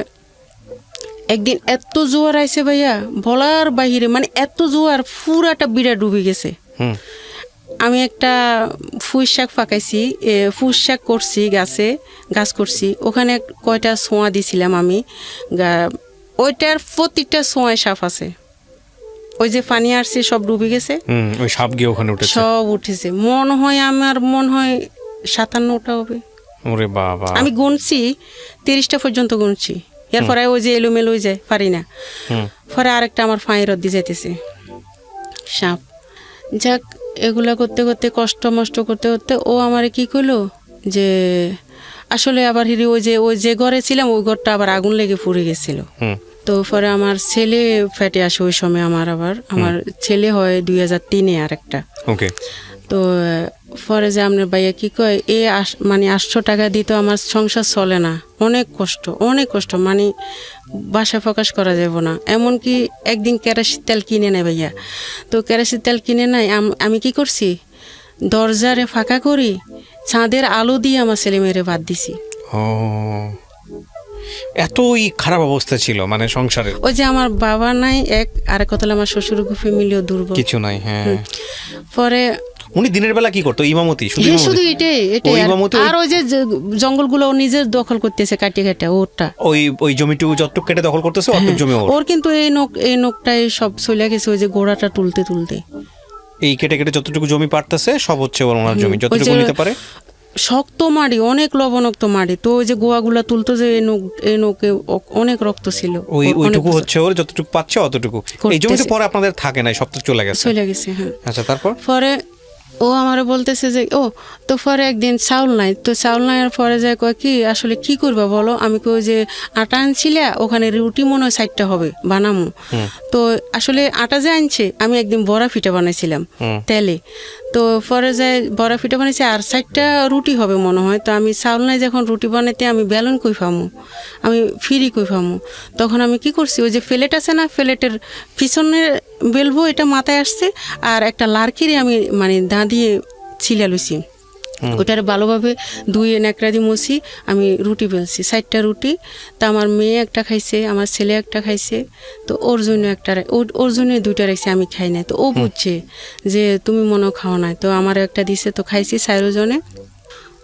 একদিন এত জোয়ার আইছে ভাইয়া বলার বাহিরে, মানে এত জোয়ার পুরাটা বিড়া ডুবে গেছে। আমি একটা ফুল শাক পাকাইছি, ফুল শাক করছি গাছ করছি, ওখানে কয়টা ছোঁয়া দিছিলাম আমি, ওইটার প্রতিটা ছোঁয়ায় সাপ আছে, ওই যে পানি আসছে সব ডুবে গেছে, ওই সাপ গিয়ে ওখানে উঠেছে, সব উঠেছে। মনে হয় আমার মনে হয় 57টা হবে। ওরে বাবা, আমি গুনছি 30টা পর্যন্ত গুনছি, এরপরে ওই যে এলোমেলো হয়ে যায় পারি না। পরে আরেকটা আমার ফাঁয়ের রদ্দি যাইতেছে সাপ। যাক, এগুলা করতে করতে কষ্ট মষ্ট করতে করতে ও আমারে কি করলো যে আসলে আবার হিরি ওই যে ঘরে ছিলাম ওই ঘরটা আবার আগুন লেগে পুড়ে গেছিল। তো পরে আমার ছেলে ফেটে আসে ওই সময়, আমার ছেলে হয় 2003-এ আর একটা। তো পরে যে আপনার ভাইয়া কি কয়, মানে 800 টাকা দিত আমার সংসার চলে না, অনেক কষ্ট, মানে বাসা প্রকাশ করা যাব না। এমনকি একদিন কেরাসিন তেল কিনে নেয় ভাইয়া, তো কেরাসিন তেল কিনে নেয়, আমি কি করছি, দরজারে ফাঁকা করি, চাঁদের আলো দিয়ে আমার ছেলে মেয়েরে বাদ দিছি। এতই খারাপ অবস্থা ছিল মানে সংসারে। ওই যে আমার বাবা নাই, আর কথা আমার শ্বশুর ফ্যামিলিও দুর্বল, কিছু নাই। পরে উনি দিনের বেলা কি করতো? ইমামতি? শুধু এটাই। আর ওই যে জঙ্গলগুলো নিজের দখল করতেছে, কাটে ওরটা, ওই জমিটুকু যতটুকু কেটে দখল করতেছে অতটুকু জমি ওর, কিন্তু এই নখটাই সব চলে গেছে, ওই যে গোড়াটা তুলতে এই কেটে যতটুকু জমি পারতেছে সব হচ্ছে ওনার জমি, যতটুকু নিতে পারে। শক্ত মাটি, অনেক লবণাক্ত মাটি, তো ওই যে গোয়াগুলা তুলতো, যে এই নৌকে অনেক রক্ত ছিল, ওইটুকু হচ্ছে ওর যতটুকু পাচ্ছে অতটুকু। এই জমিতে পরে আপনাদের থাকে নাই, সব তো চলে গেছে। হ্যাঁ। আচ্ছা, তারপর পরে ও আমারে বলতেছে যে তো পরে একদিন চাউল নাই, তো চাউল নাই আর পরে যায় কয় কি আসলে কি করবা বলো। আমি কই যে আটা আনছিলে, ওখানে রুটি মনে হয় 60টা হবে বানামু। তো আসলে আটা যে আনছে, আমি একদিন বড়া পিঠা বানাইছিলাম তেলে, তো পরে যায় বড়া পিঠা বানাইছি আর 60টা রুটি হবে মনে হয়। তো আমি চাউল নাই যখন রুটি বানাইতে, আমি বেলন কই পামু, আমি ফিরি কই পামু। তখন আমি কি করছি, ওই যে প্লেট আছে না, প্লেটের পিছনে বেলবো, এটা মাথায় আসছে, আর একটা লার্কিরে আমি মানে দা দিয়ে ছিলা লুছি, ওটার ভালোভাবে ধুয়ে ন্যাকড়া দিয়ে মুছি, আমি রুটি বেলছি 60টা রুটি। তা আমার মেয়ে একটা খাইছে, আমার ছেলে একটা খাইছে, তো ওর জন্য ওর জন্য 2টা রাখছে, আমি খাই নাই। তো ও বুঝছে যে তুমি মনে খাও নাই, তো আমার একটা দিছে, তো খাইছি 4 জনে।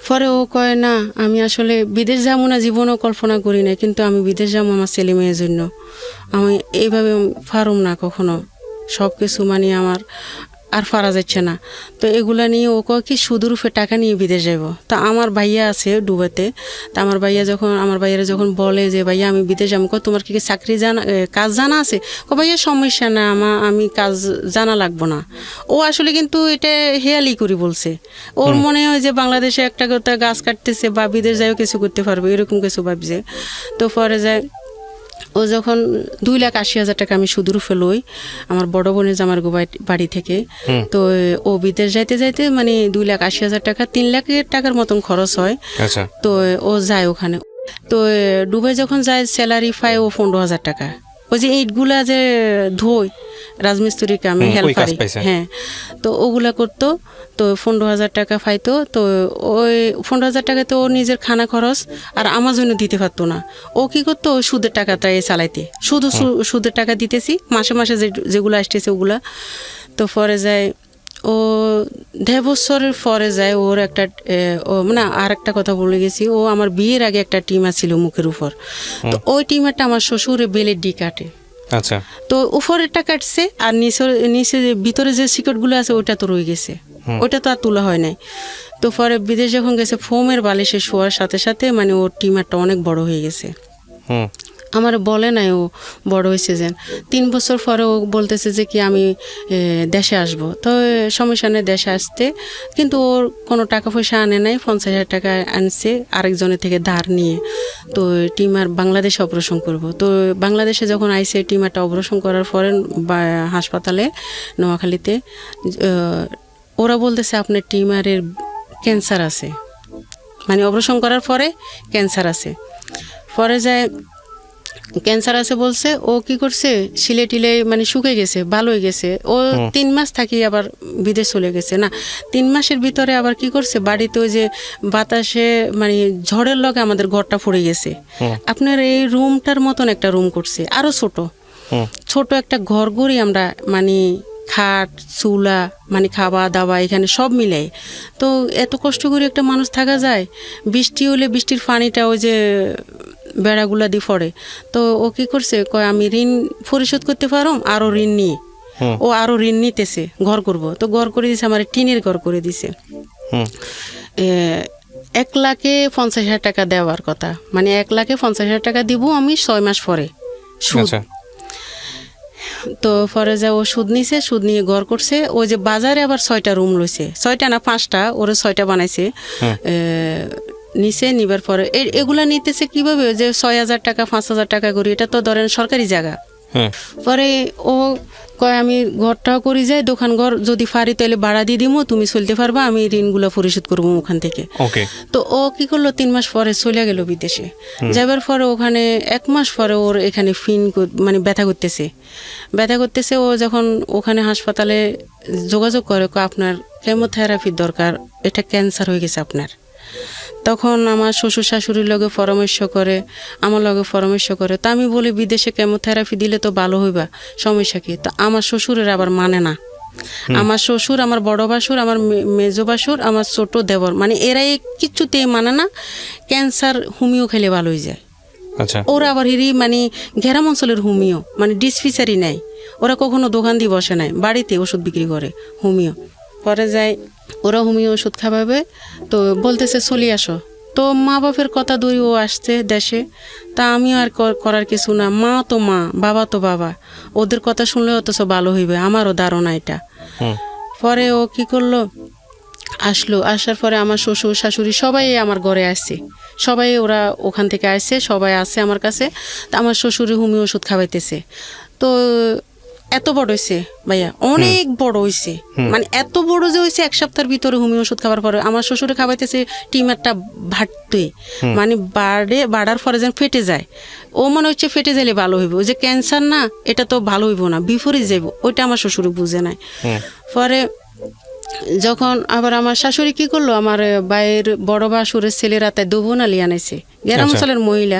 পরে ও কয় না, আমি আসলে বিদেশ যাবো না, জীবনও কল্পনা করি না, কিন্তু আমি বিদেশ যাবো আমার ছেলে মেয়ের জন্য, আমি এইভাবে পারুম না কখনো, সব কিছু মানে আমার আর পারা যাচ্ছে না। তো এগুলা নিয়ে ও কয় কি সুদরূপে টাকা নিয়ে বিদেশ যাব। তা আমার ভাইয়া আছে ডুবাতে, তা আমার ভাইয়ারা যখন বলে যে ভাইয়া আমি বিদেশ যাবো, তোমার কি চাকরি কাজ জানা আছে? ভাইয়া সমস্যা না, আমি কাজ জানা লাগবো না। ও আসলে কিন্তু এটা হেয়ালি করি বলছে, ওর মনে হয় যে বাংলাদেশে একটা গাছ কাটতেছে বা বিদেশ যাইও কিছু করতে পারবে, এরকম কিছু ভাবছে। তো পরে যায় ও যখন 2,80,000 টাকা আমি সুদরূপে লই আমার বড় বোনের জামার বাড়ি থেকে, তো ও বিদেশ যাইতে মানে 2,80,000 টাকা 3 লাখ টাকার মতন খরচ হয়। তো ও যায় ওখানে, তো দুবাই যখন যায় স্যালারি পায় ও 15,000 টাকা। ওই যে ইটগুলা যে ধোয় রাজমিস্ত্রি কামে হেল্পারি, পাইছে। হ্যাঁ, তো ওগুলা করতো। তো 15,000 টাকা পাইতো। তো ওই 15,000 টাকা তো ও নিজের খানা খরচ আর আমার জন্য দিতে পারতো না। ও কি করতো, ওই সুদের টাকাটাই চালাইতে, শুধু সুদের টাকা দিতেছি মাসে মাসে যেগুলো আসতেছে ওগুলা। তো পরে যায় ও 1.5 বছরের পরে যায় ওর একটা ও মানে আর একটা কথা বলে গেছি, ও আমার বিয়ের আগে একটা টিমার ছিল মুখের উপর। তো ওই টিমারটা আমার শ্বশুরে বেলের ডি কাটে। আচ্ছা, তো উপরেরটা কাটছে আর নিচে ভিতরে যে সিকটগুলো আছে ওইটা তো রয়ে গেছে, ওইটা তো আর তোলা হয় নাই। তো পরে বিদেশ যখন গেছে ফোমের বালিশে শোয়ার সাথে সাথে মানে ওর টিমারটা অনেক বড় হয়ে গেছে। হুম, আমার বলে নাই ও বড় হয়েছে যেন। 3 বছর পরে ও বলতেছে যে কি আমি দেশে আসব। তো সমস্যা নেই দেশে আসতে, কিন্তু ওর কোনো টাকা পয়সা আনে নাই। 50,000 টাকা আনছে আরেকজনের থেকে ধার নিয়ে। তো টিমার বাংলাদেশে অপারেশন করব। তো বাংলাদেশে যখন আইসে টিমারটা অপারেশন করার পরে হাসপাতালে নোয়াখালীতে ওরা বলতেছে আপনার টিমারের ক্যান্সার আছে, মানে অপারেশন করার পরে ক্যান্সার আছে। পরে যায় ক্যান্সার আছে বলছে, ও কি করছে সিলেটিলে মানে শুকে গেছে, ভালো হয়ে গেছে। ও 3 মাস থাকি আবার বিদেশ চলে গেছে। না, 3 মাসের ভিতরে আবার কি করছে, বাড়িতে ওই যে বাতাসে মানে ঝড়ের লগে আমাদের ঘরটা পড়ে গেছে। আপনার এই রুমটার মতন একটা রুম করছে, আরো ছোট একটা ঘর করি আমরা, মানে খাট চুলা মানে খাওয়া দাওয়া এখানে সব মিলাই। তো এত কষ্ট করে একটা মানুষ থাকা যায়? বৃষ্টি হলে বৃষ্টির পানিটা ওই যে বেড়াগুলা দিয়ে পড়ে। তো ও কি করছে, কয় আমি ঋণ পরিশোধ করতে পারো, আরো ঋণ নিয়ে ও আরো ঋণ নিতেছে, ঘর করব। তো ঘর করে দিছে, আমার টিনের ঘর করে দিছে। 1,50,000 টাকা দেওয়ার কথা, মানে 1,50,000 টাকা দিব আমি 6 মাস পরে সুদ। তো পরে যা ও সুদ নিছে, সুদ নিয়ে ঘর করছে। ওই যে বাজারে আবার 6টা রুম লইছে, 6টা না 5টা, ওরা 6টা বানাইছে। নিচে নিবার পরে এগুলা নিতেছে কিভাবে, যে 6,000 টাকা 5,000 টাকা করি, এটা তো ধরেন সরকারি জায়গা। পরে ও কয় আমি ঘরটাও করি যাই, দোকান ঘর যদি পারি তাহলে ভাড়া দিয়ে দিমু, তুমি চলতে পারবা, আমি ঋণগুলো পরিশোধ করবো ওখান থেকে। তো ও কি করলো, 3 মাস পরে চলে গেল বিদেশে। যাবার পরে ওখানে 1 মাস পরে ওর এখানে মানে ব্যথা করতেছে। ও যখন ওখানে হাসপাতালে যোগাযোগ করে, আপনার কেমোথেরাপির দরকার, এটা ক্যান্সার হয়ে গেছে আপনার। তখন আমার শ্বশুর শাশুড়ির লগে পরামর্শ করে, আমার লগে পরামর্শ করে। তা আমি বলি বিদেশে কেমোথেরাপি দিলে তো ভালো হইবা, সমস্যা কি? তো আমার শ্বশুরের আবার মানে না। আমার শ্বশুর, আমার বড় বাসুর, আমার মেজো বাসুর, আমার ছোট দেবর, মানে এরাই কিচ্ছুতেই মানে না। ক্যান্সার হোমিও খেলে ভালো হয়ে যায়। আচ্ছা, ওরা আবার মানে গ্রাম অঞ্চলের হোমিও, মানে ডিসপেন্সারি নেয়। ওরা কখনো দোকান দিয়ে বসে নাই, বাড়িতে ওষুধ বিক্রি করে হোমিও। পরে যায় ওরা হোমিও ওষুধ খাওয়াবে। তো বলতেছে চলে আসো। তো মা বাপের কথা ধরে ও আসছে দেশে। তা আমিও আর করার কিছু না, মা তো মা, বাবা তো বাবা, ওদের কথা শুনলে অথচ ভালো হইবে, আমারও ধারণা এটা। পরে ও কি করলো, আসার পরে আমার শ্বশুর শাশুড়ি সবাই আমার ঘরে আসছে, সবাই ওরা ওখান থেকে আসছে, সবাই আছে আমার কাছে। তা আমার শ্বশুরে হোমিও ওষুধ খাওয়াইতেছে। তো এত বড় হয়েছে ভাইয়া, অনেক বড় হয়েছে, মানে এত বড় যে হয়েছে 1 সপ্তাহের ভিতরে হোমিও ওষুধ খাওয়ার পরে আমার শ্বশুরে খাওয়াইতেছে টিমারটা ভাটতে, মানে বাড়ার পরে যেন ফেটে যায়। ও মনে হচ্ছে ফেটে যাইলে ভালো হইব, ওই যে ক্যান্সার না, এটা তো ভালো হইব না, বিফরে যাইব, ওইটা আমার শ্বশুরে বুঝে নাই। পরে যখন আবার আমার শাশুড়ি কি করলো, আমার বাইরের বড় বাসুরের ছেলেরা তাই দুবনালি আনাইছে, গ্রাম অঞ্চলের মহিলা।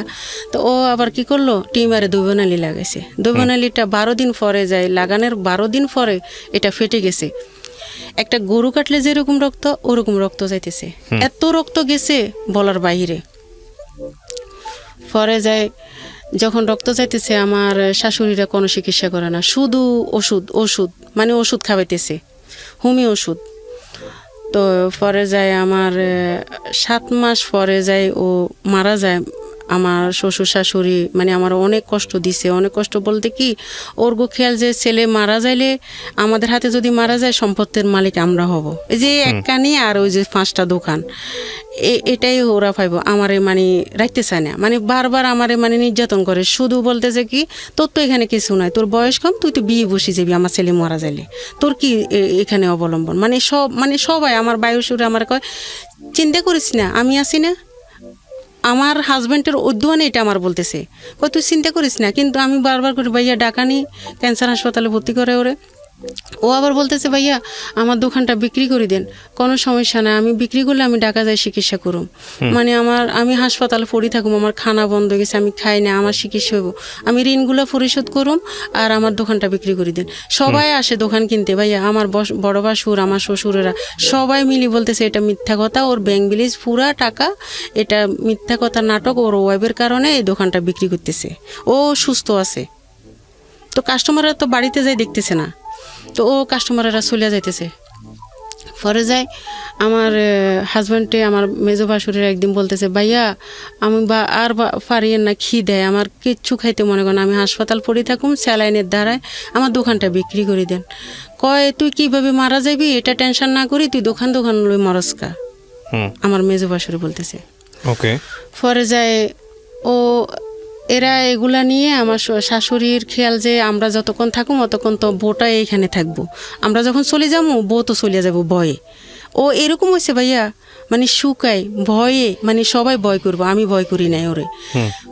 তো ও আবার কি করলো, টিমারে দুবনালি লাগাইছে। দুবনালিটা 12 দিন পরে যায়, লাগানোর 12 দিন পরে এটা ফেটে গেছে। একটা গরু কাটলে যেরকম রক্ত, ওরকম রক্ত যাইতেছে, এত রক্ত গেছে বলার বাইরে। পরে যায় যখন রক্ত যাইতেছে, আমার শাশুড়িরা কোনো চিকিৎসা করে না, শুধু ওষুধ মানে ওষুধ খাওয়াইতেছে, হোমিও ওষুধ। তো পরে যায় আমার 7 মাস পরে যায় ও মারা যায়। আমার শ্বশুর শাশুড়ি মানে আমার অনেক কষ্ট দিছে, অনেক কষ্ট বলতে কি, ওর গো খেয়াল যে ছেলে মারা যাইলে আমাদের হাতে যদি মারা যায় সম্পত্তির মালিক আমরা হব, এই যে এক কানি আর ওই যে 5টা দোকান, এটাই ওরা পাইব। আমারে মানে রাখতে চায় না, মানে বারবার আমারে মানে নির্যাতন করে, শুধু বলতেছে কি, তোর তো এখানে কিছু নাই, তোর বয়স কম, তুই তো বিয়ে বসে যাবি আমার ছেলে মারা যাইলে, তোর কি এখানে অবলম্বন, মানে সবাই আমার বায়ুসুরে আমার কয় চিন্তা করিস না, আমি আছি না, আমার হাজব্যান্ডের উদ্যোনে এটা আমার বলতেছে, তুই চিন্তা করিস না, কিন্তু আমি বারবার করে ভাইয়া ডাকানি ক্যান্সার হাসপাতালে ভর্তি করে ওরে। ও আবার বলতেছে ভাইয়া আমার দোকানটা বিক্রি করে দেন, কোনো সমস্যা না, আমি বিক্রি করলে আমি ঢাকা যাই চিকিৎসা করুম, মানে আমি হাসপাতালে পড়ি থাকুম, আমার খানা বন্ধ হয়ে গেছে, আমি খাই না, আমার চিকিৎসা হইব, আমি ঋণগুলো পরিশোধ করুম আর আমার দোকানটা বিক্রি করে দেন। সবাই আসে দোকান কিনতে ভাইয়া, আমার বড় বাসুর, আমার শ্বশুরেরা সবাই মিলি বলতেছে এটা মিথ্যা কথা, ওর ব্যাংক ব্যালেন্স পুরা টাকা, এটা মিথ্যা কথা নাটক, ওর ওয়াইফের কারণে এই দোকানটা বিক্রি করতেছে, ও সুস্থ আছে। তো কাস্টমাররা তো বাড়িতে যাই দেখতেছে না, তো ও কাস্টমাররা চলে যাইতেছে। পরে যায় আমার হাজব্যান্ডে, আমার মেজো বাসুরের একদিন বলতেছে ভাইয়া আমি পারিয়েন না, দেয় আমার কিচ্ছু খাইতে মনে করেন, আমি হাসপাতাল পড়ে থাকুম, স্যালাইনের দ্বারায় আমার দোকানটা বিক্রি করে দেন। কয় তুই কিভাবে মারা যাবি এটা টেনশন না করি, তুই দোকান লই মরস্কা, আমার মেজো বাসুরে বলতেছে। ওকে। পরে যায় ও এরা এগুলা নিয়ে আমার শাশুড়ির খেয়াল যে আমরা যতক্ষণ থাকুম অতক্ষণ তো বউটা এইখানে থাকবো, আমরা যখন চলে যাবো বউ তো চলে যাবো ভয়ে। ও এরকম হয়েছে ভাইয়া, মানে শুকায় ভয়ে, মানে সবাই ভয় করবো, আমি ভয় করি নাই ওরে।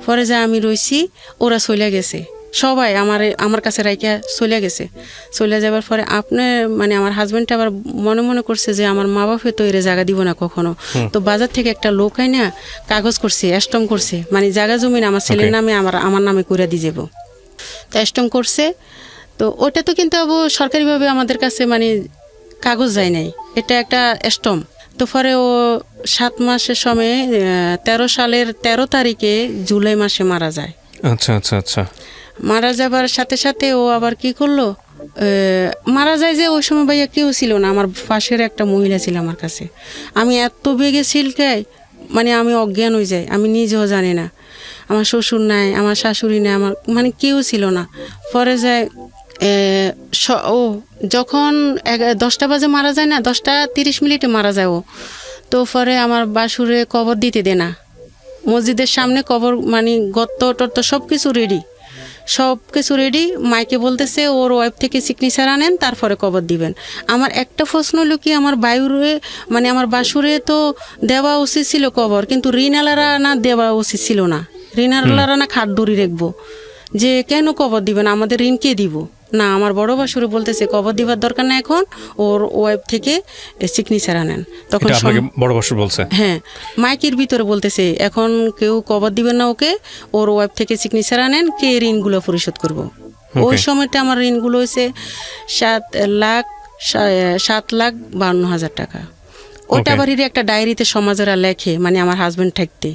পরে যা আমি রইছি, ওরা চলে গেছে, সবাই আমার কাছে রাইকা চলে গেছে। চলে যাবার পরে মানে আমার হাজব্যান্ডটা আবার মনে মনে করছে যে আমার মা বাপে তো এর জায়গা দিব না কখনো, তো বাজার থেকে একটা লোক আই না কাগজ করছে, স্ট্যাম্প করছে, মানে জায়গা জমিন আমার ছেলের নামে আমার নামে করে দিয়ে যাব। তো স্ট্যাম্প করছে, তো ওটা তো কিন্তু সরকারিভাবে আমাদের কাছে মানে কাগজ যায় নাই, এটা একটা স্ট্যাম্প। তো পরে ও 7 মাসের সময় 13 সালের 13 তারিখে জুলাই মাসে মারা যায়। আচ্ছা আচ্ছা আচ্ছা। মারা যাবার সাথে সাথে ও আবার কি করলো, মারা যায় যে ওই সময় ভাইয়া কেউ ছিল না, আমার পাশের একটা মহিলা ছিল আমার কাছে। আমি এত বেগে সিলকাই, মানে আমি অজ্ঞান হয়ে যাই, আমি নিজেও জানি না, আমার শ্বশুর নাই, আমার শাশুড়ি নাই, আমার মানে কেউ ছিল না। পরে যায় ও যখন 10টা বাজে মারা যায় না, 10:30 মারা যায় ও। তো পরে আমার বাসুরে কবর দিতে দে না, মসজিদের সামনে কবর, মানে গর্ত টর্ত সব কিছু রেডি, মাইকে বলতেছে ওর ওয়াইফ থেকে সিগনেচার আনেন তারপরে কবর দিবেন। আমার একটা প্রশ্ন হলো কি, আমার মানে আমার বাসুরে তো দেওয়া উচিত ছিল কবর, কিন্তু ঋণালারা না দেওয়া উচিত ছিল না, ঋণালারা না খাট দড়ি রাখবো, যে কেন কবর দিবেন, আমাদের ঋণ কে দিব না। আমার বড় বাসুরে বলতেছে কবর দিবার দরকার না, এখন ওর ওয়াইফ থেকে সিগনেচার আনেন। তখন বড় বাসুর বলছে, হ্যাঁ, মাইকের ভিতরে বলতেছে এখন কেউ কবর দিবেন না ওকে, ওর ওয়াইফ থেকে সিগনেচার আনেন, কে ঋণগুলো পরিশোধ করব। ওই সময়টা আমার ঋণগুলো হয়েছে 7,52,000 টাকা। ওইটা আবার একটা ডায়েরিতে সমাজেরা লেখে, মানে আমার হাজব্যান্ড থাকতে,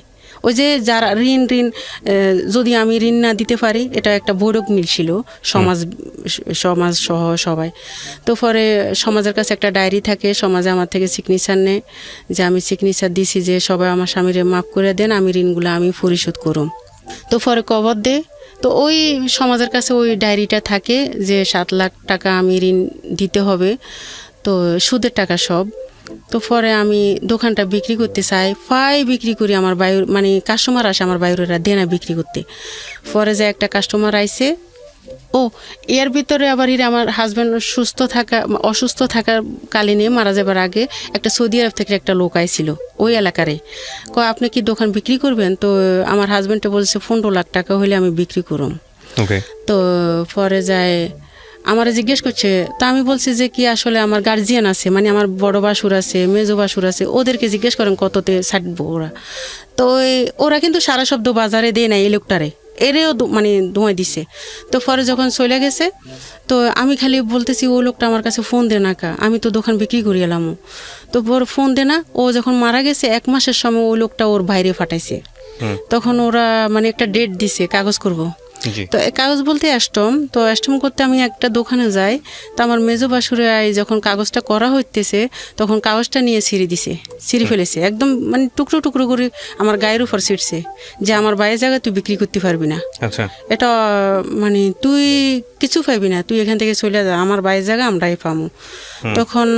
ওই যে যারা ঋণ যদি আমি ঋণ না দিতে পারি, এটা একটা বৈঠক মিলছিল সমাজ সহ সবাই। তো পরে সমাজের কাছে একটা ডায়েরি থাকে, সমাজে আমার থেকে সিগনেচার নেয় যে আমি সিগনেচার দিছি যে সবাই আমার স্বামীরে মাফ করে দেন, আমি ঋণগুলো আমি পরিশোধ করুম। তো পরে কবর দে, তো ওই সমাজের কাছে ওই ডায়েরিটা থাকে যে 7 লাখ টাকা আমি ঋণ দিতে হবে, তো সুদের টাকা সব। তো পরে আমি দোকানটা বিক্রি করতে চাই, বিক্রি করি, আমার মানে কাস্টমার আসে আমার বাইরেরা দেনা বিক্রি করতে। পরে যে একটা কাস্টমার আইছে, এর ভিতরে আবার আমার হাজব্যান্ড অসুস্থ থাকার কালীনে মারা যাবার আগে একটা সৌদি আরব থেকে একটা লোক আইছিল ওই এলাকারে, আপনি কি দোকান বিক্রি করবেন? তো আমার হাজব্যান্ডে বলছে 15 লাখ টাকা হলে আমি বিক্রি করুম। তো পরে যায় আমারে জিজ্ঞেস করছে, তা আমি বলছি যে কি আসলে আমার গার্জিয়ান আছে, মানে আমার বড় বাসুর আছে, মেজো বাসুর আছে, ওদেরকে জিজ্ঞেস করেন কততে ছাড়বো ওরা। তো ওরা কিন্তু সারা শব্দ বাজারে দেয় না এই লোকটারে, এরেও মানে ধোঁয়াই দিছে। তো পরে যখন চলে গেছে, তো আমি খালি বলতেছি ও লোকটা আমার কাছে ফোন দে না কা, আমি তো দোকান বিক্রি করি এলাম। তো পরে ফোন দে না, ও যখন মারা গেছে 1 মাসের সময় ওই লোকটা ওর বাইরে ফাটাইছে। তখন ওরা মানে একটা ডেট দিছে কাগজ করব। তো কাগজ বলতে স্ট্যাম্প করতে আমি একটা দোকানে যাই, তো আমার মেজো বাসুরে যখন কাগজটা করা হইতেছে তখন কাগজটা নিয়ে ছিঁড়ে ফেলেছে, একদম মানে টুকরো টুকরো করে আমার গায়ের উপর ছিঁড়ছে যে আমার বাইরের জায়গায় তুই বিক্রি করতে পারবি না, এটা মানে তুই কিছু পাবি না, তুই এখান থেকে চলে যা, আমার বাইরের জায়গা আমরাই পামু। তখন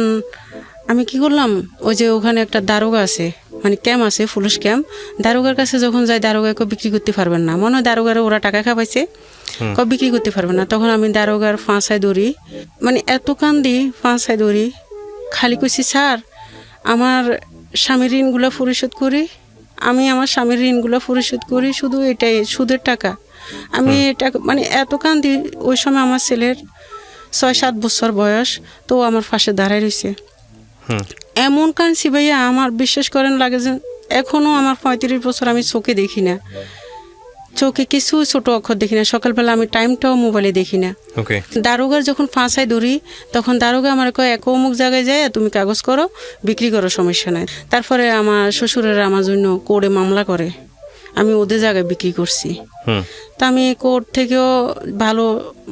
আমি কি করলাম, ওই যে ওখানে একটা দারোগা আছে, মানে ক্যাম্প আছে, পুলিশ ক্যাম্প, দারোগার কাছে যখন যাই দারোগাকে বিক্রি করতে পারবেন না, মনে হয় দারোগারে ওরা টাকা খাওয়াইছে, বিক্রি করতে পারবেন না। তখন আমি দারোগার ফাঁসায় দৌড়ি, মানে এত কান্দি ফাঁসায় দৌড়ি, খালি কইছি স্যার আমার স্বামীর ঋণগুলো পরিশোধ করি, আমি আমার স্বামীর ঋণগুলো পরিশোধ করি, শুধু এটাই সুদের টাকা। আমি এটা মানে এত কান্দি, ওই সময় আমার ছেলের 6-7 বছর বয়স, তো ও আমার পাশে দাঁড়ায় রয়েছে। এমন কাঁদছি ভাইয়া, আমার বিশ্বাস করেন লাগে যে এখনও আমার 35 বছর আমি চোখে দেখি না, চোখে কিছু ছোট অক্ষর দেখি না, সকালবেলা আমি টাইমটাও মোবাইলে দেখি না। দারোগার যখন ফাঁসায় ধরি তখন দারোগা আমার কয় এক অমুক জায়গায় যায় তুমি কাগজ করো, বিক্রি করো, সমস্যা নাই। তারপরে আমার শ্বশুরেরা আমার জন্য কোর্টে মামলা করে, আমি ওদের জায়গায় বিক্রি করছি। তা আমি কোর্ট থেকেও ভালো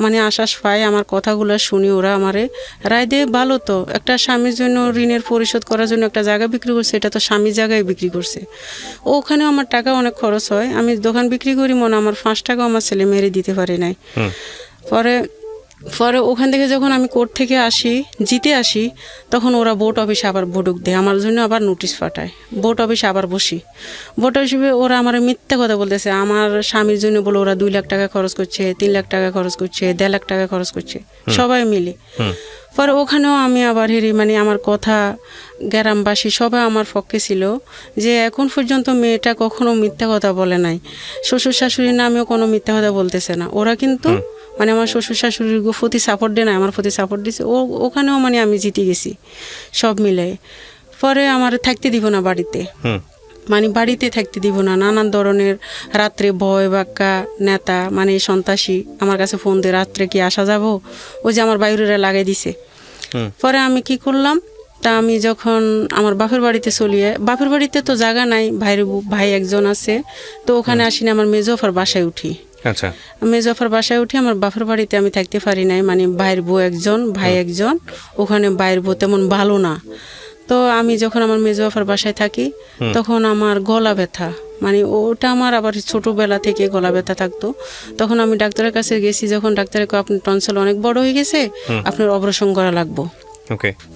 মানে আশ্বাস পাই, আমার কথাগুলো শুনি, ওরা আমারে রায় দিয়ে ভালো, তো একটা স্বামীর জন্য ঋণের পরিশোধ করার জন্য একটা জায়গা বিক্রি করছে, এটা তো স্বামীর জায়গায় বিক্রি করছে। ওখানেও আমার টাকা অনেক খরচ হয়, আমি দোকান বিক্রি করি মনে আমার 5 টাকাও আমার ছেলে মেরে দিতে পারে নাই। পরে ওখান থেকে যখন আমি কোর্ট থেকে জিতে আসি, তখন ওরা ভোট অফিসে আবার ভোটক দেয়, আমার জন্য আবার নোটিশ পাঠায়। ভোট অফিসে আবার বসি, ভোট অফিসে ওরা আমার মিথ্যা কথা বলতেছে, আমার স্বামীর জন্য বলে ওরা 2 লাখ টাকা খরচ করছে, 3 লাখ টাকা খরচ করছে, 1.5 লাখ টাকা খরচ করছে, সবাই মিলে। পরে ওখানেও আমি আবার মানে আমার কথা গ্রামবাসী সবাই আমার পক্ষে ছিল, যে এখন পর্যন্ত মেয়েটা কখনো মিথ্যা কথা বলে নাই, শ্বশুর শাশুড়ির নামেও কোনো মিথ্যা কথা বলতেছে না। ওরা কিন্তু মানে আমার শ্বশুর শাশুড়ির প্রতি সাপোর্ট দেয় না, আমার প্রতি সাপোর্ট দিছে। ওখানেও মানে আমি জিতে গেছি সব মিলাই। পরে আমার থাকতে দিব না বাড়িতে, মানে বাড়িতে থাকতে দিব না, নানান ধরনের রাত্রে ভয় বাক্কা নেতা মানে সন্ত্রাসী আমার কাছে ফোন দিয়ে রাত্রে কি আসা যাব, ওই যে আমার বাইরেরা লাগাই দিছে। পরে আমি কি করলাম, তা আমি যখন আমার বাপের বাড়িতে চলিয়ে, বাপের বাড়িতে তো জায়গা নাই, ভাই একজন আছে, তো ওখানে আসি না, আমার মেজোফার বাসায় উঠি। আচ্ছা, মেজোফার বাসায় উঠি, আমার বাপের বাড়িতে আমি থাকতে পারি নাই, মানে ভাইয়ের বউ একজন, ভাই একজন, ওখানে ভাইয়ের বউ তেমন ভালো না। তো আমি যখন আমার মেজোফার বাসায় থাকি তখন আমার গলা ব্যথা, মানে ওটা আমার আবার ছোটোবেলা থেকে গলা ব্যথা থাকতো। তখন আমি ডাক্তারের কাছে গেছি, যখন ডাক্তারের আপনার টনসিল অনেক বড় হয়ে গেছে, আপনার অপারেশন করা লাগবো।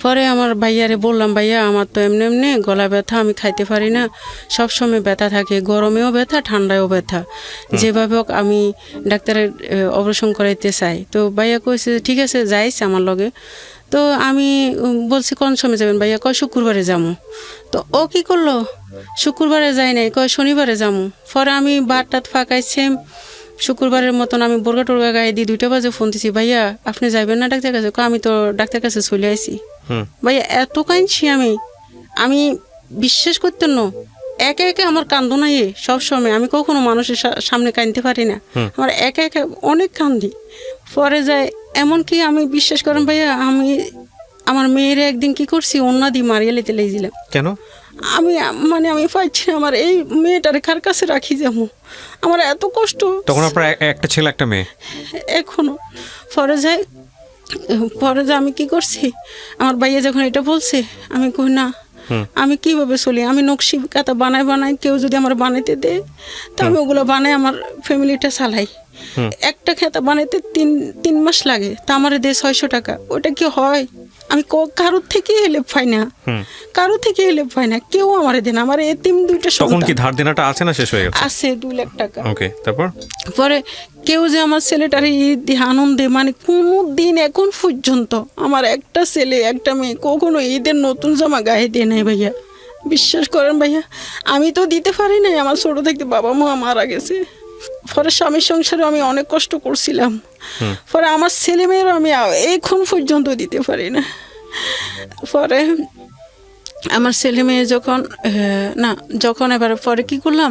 পরে আমার ভাইয়ারে বললাম, ভাইয়া আমার তো এমনি এমনি গলা ব্যথা, আমি খাইতে পারি না, সবসময় ব্যথা থাকে, গরমেও ব্যথা ঠান্ডায়ও ব্যথা, যেভাবে হোক আমি ডাক্তারের অপারেশন করাইতে চাই। তো ভাইয়া কইছে ঠিক আছে যাইস আমার লগে। তো আমি বলছি কোন সময় যাবেন ভাইয়া, কয় শুক্রবারে যাবো। তো ও কি করলো, শুক্রবারে যাই নাই, কয় শনিবারে যাবো। পরে আমি বাদ টাত ফাঁকাইছি, শুক্রবারের মতন আমি বোরগা টোরগা গায়ে দিয়ে 2টা বাজে ফোন দিছি, ভাইয়া আপনি যাবেন না ডাক্তার কাছে? আমি তো ডাক্তার কাছে চলে আইছি। ভাইয়া এত কাঁদছি আমি বিশ্বাস করতেন না, একে একে আমার কান্দো নাই সবসময়, আমি কখনো মানুষের সামনে কাঁদতে পারি না, আমার একে একে অনেক কান্দি। পরে যায় এমনকি আমি বিশ্বাস করেন ভাইয়া, আমি আমার মেয়ের একদিন কি করছি, অন্য দিয়ে মারিয়ে লেতে লেগেছিলাম। কেন? আমি পাইছি না, আমার এই মেয়েটারে কার কাছে রাখি যাবো, আমার এত কষ্ট। তখন আপনার একটা ছেলে একটা মেয়ে এখনো। পরে যায় আমি কি করছি, আমার ভাইয়া যখন এটা বলছে, আমি কই না, আমি কিভাবে চলি, আমি নকশি কাতা বানাই কেউ যদি আমার বানাইতে দেয় তা আমি ওগুলো বানাই আমার ফ্যামিলিটা চালাই। একটা খেতা বানাইতে 3 মাস লাগে, তা আমার দেয় 600 টাকা। ওটা কি হয়? আমি কারোর থেকে হেল্প পাই না, কেউ আমার দেন, আমার এতিম 2টা সন্তান। তখন কি ধার দেনাটা আছে না শেষ হয়ে গেছে? আছে 2 লাখ টাকা। ওকে, তারপর পরে কেউ যে আমার ছেলেটার ঈদ আনন্দে, মানে কোনো দিন এখন পর্যন্ত আমার একটা ছেলে একটা মেয়ে কখনো ঈদের নতুন জামা গায়ে দিয়ে নেয় ভাইয়া। বিশ্বাস করেন ভাইয়া, আমি তো দিতে পারি নাই, আমার ছোট থাকতে বাবা মা মারা গেছে। পরে স্বামীর সংসারে আমি অনেক কষ্ট করছিলাম, পরে আমার ছেলে মেয়েরও আমি এখন পর্যন্ত দিতে পারি না। পরে আমার ছেলে মেয়ে যখন এবার পরে কি করলাম,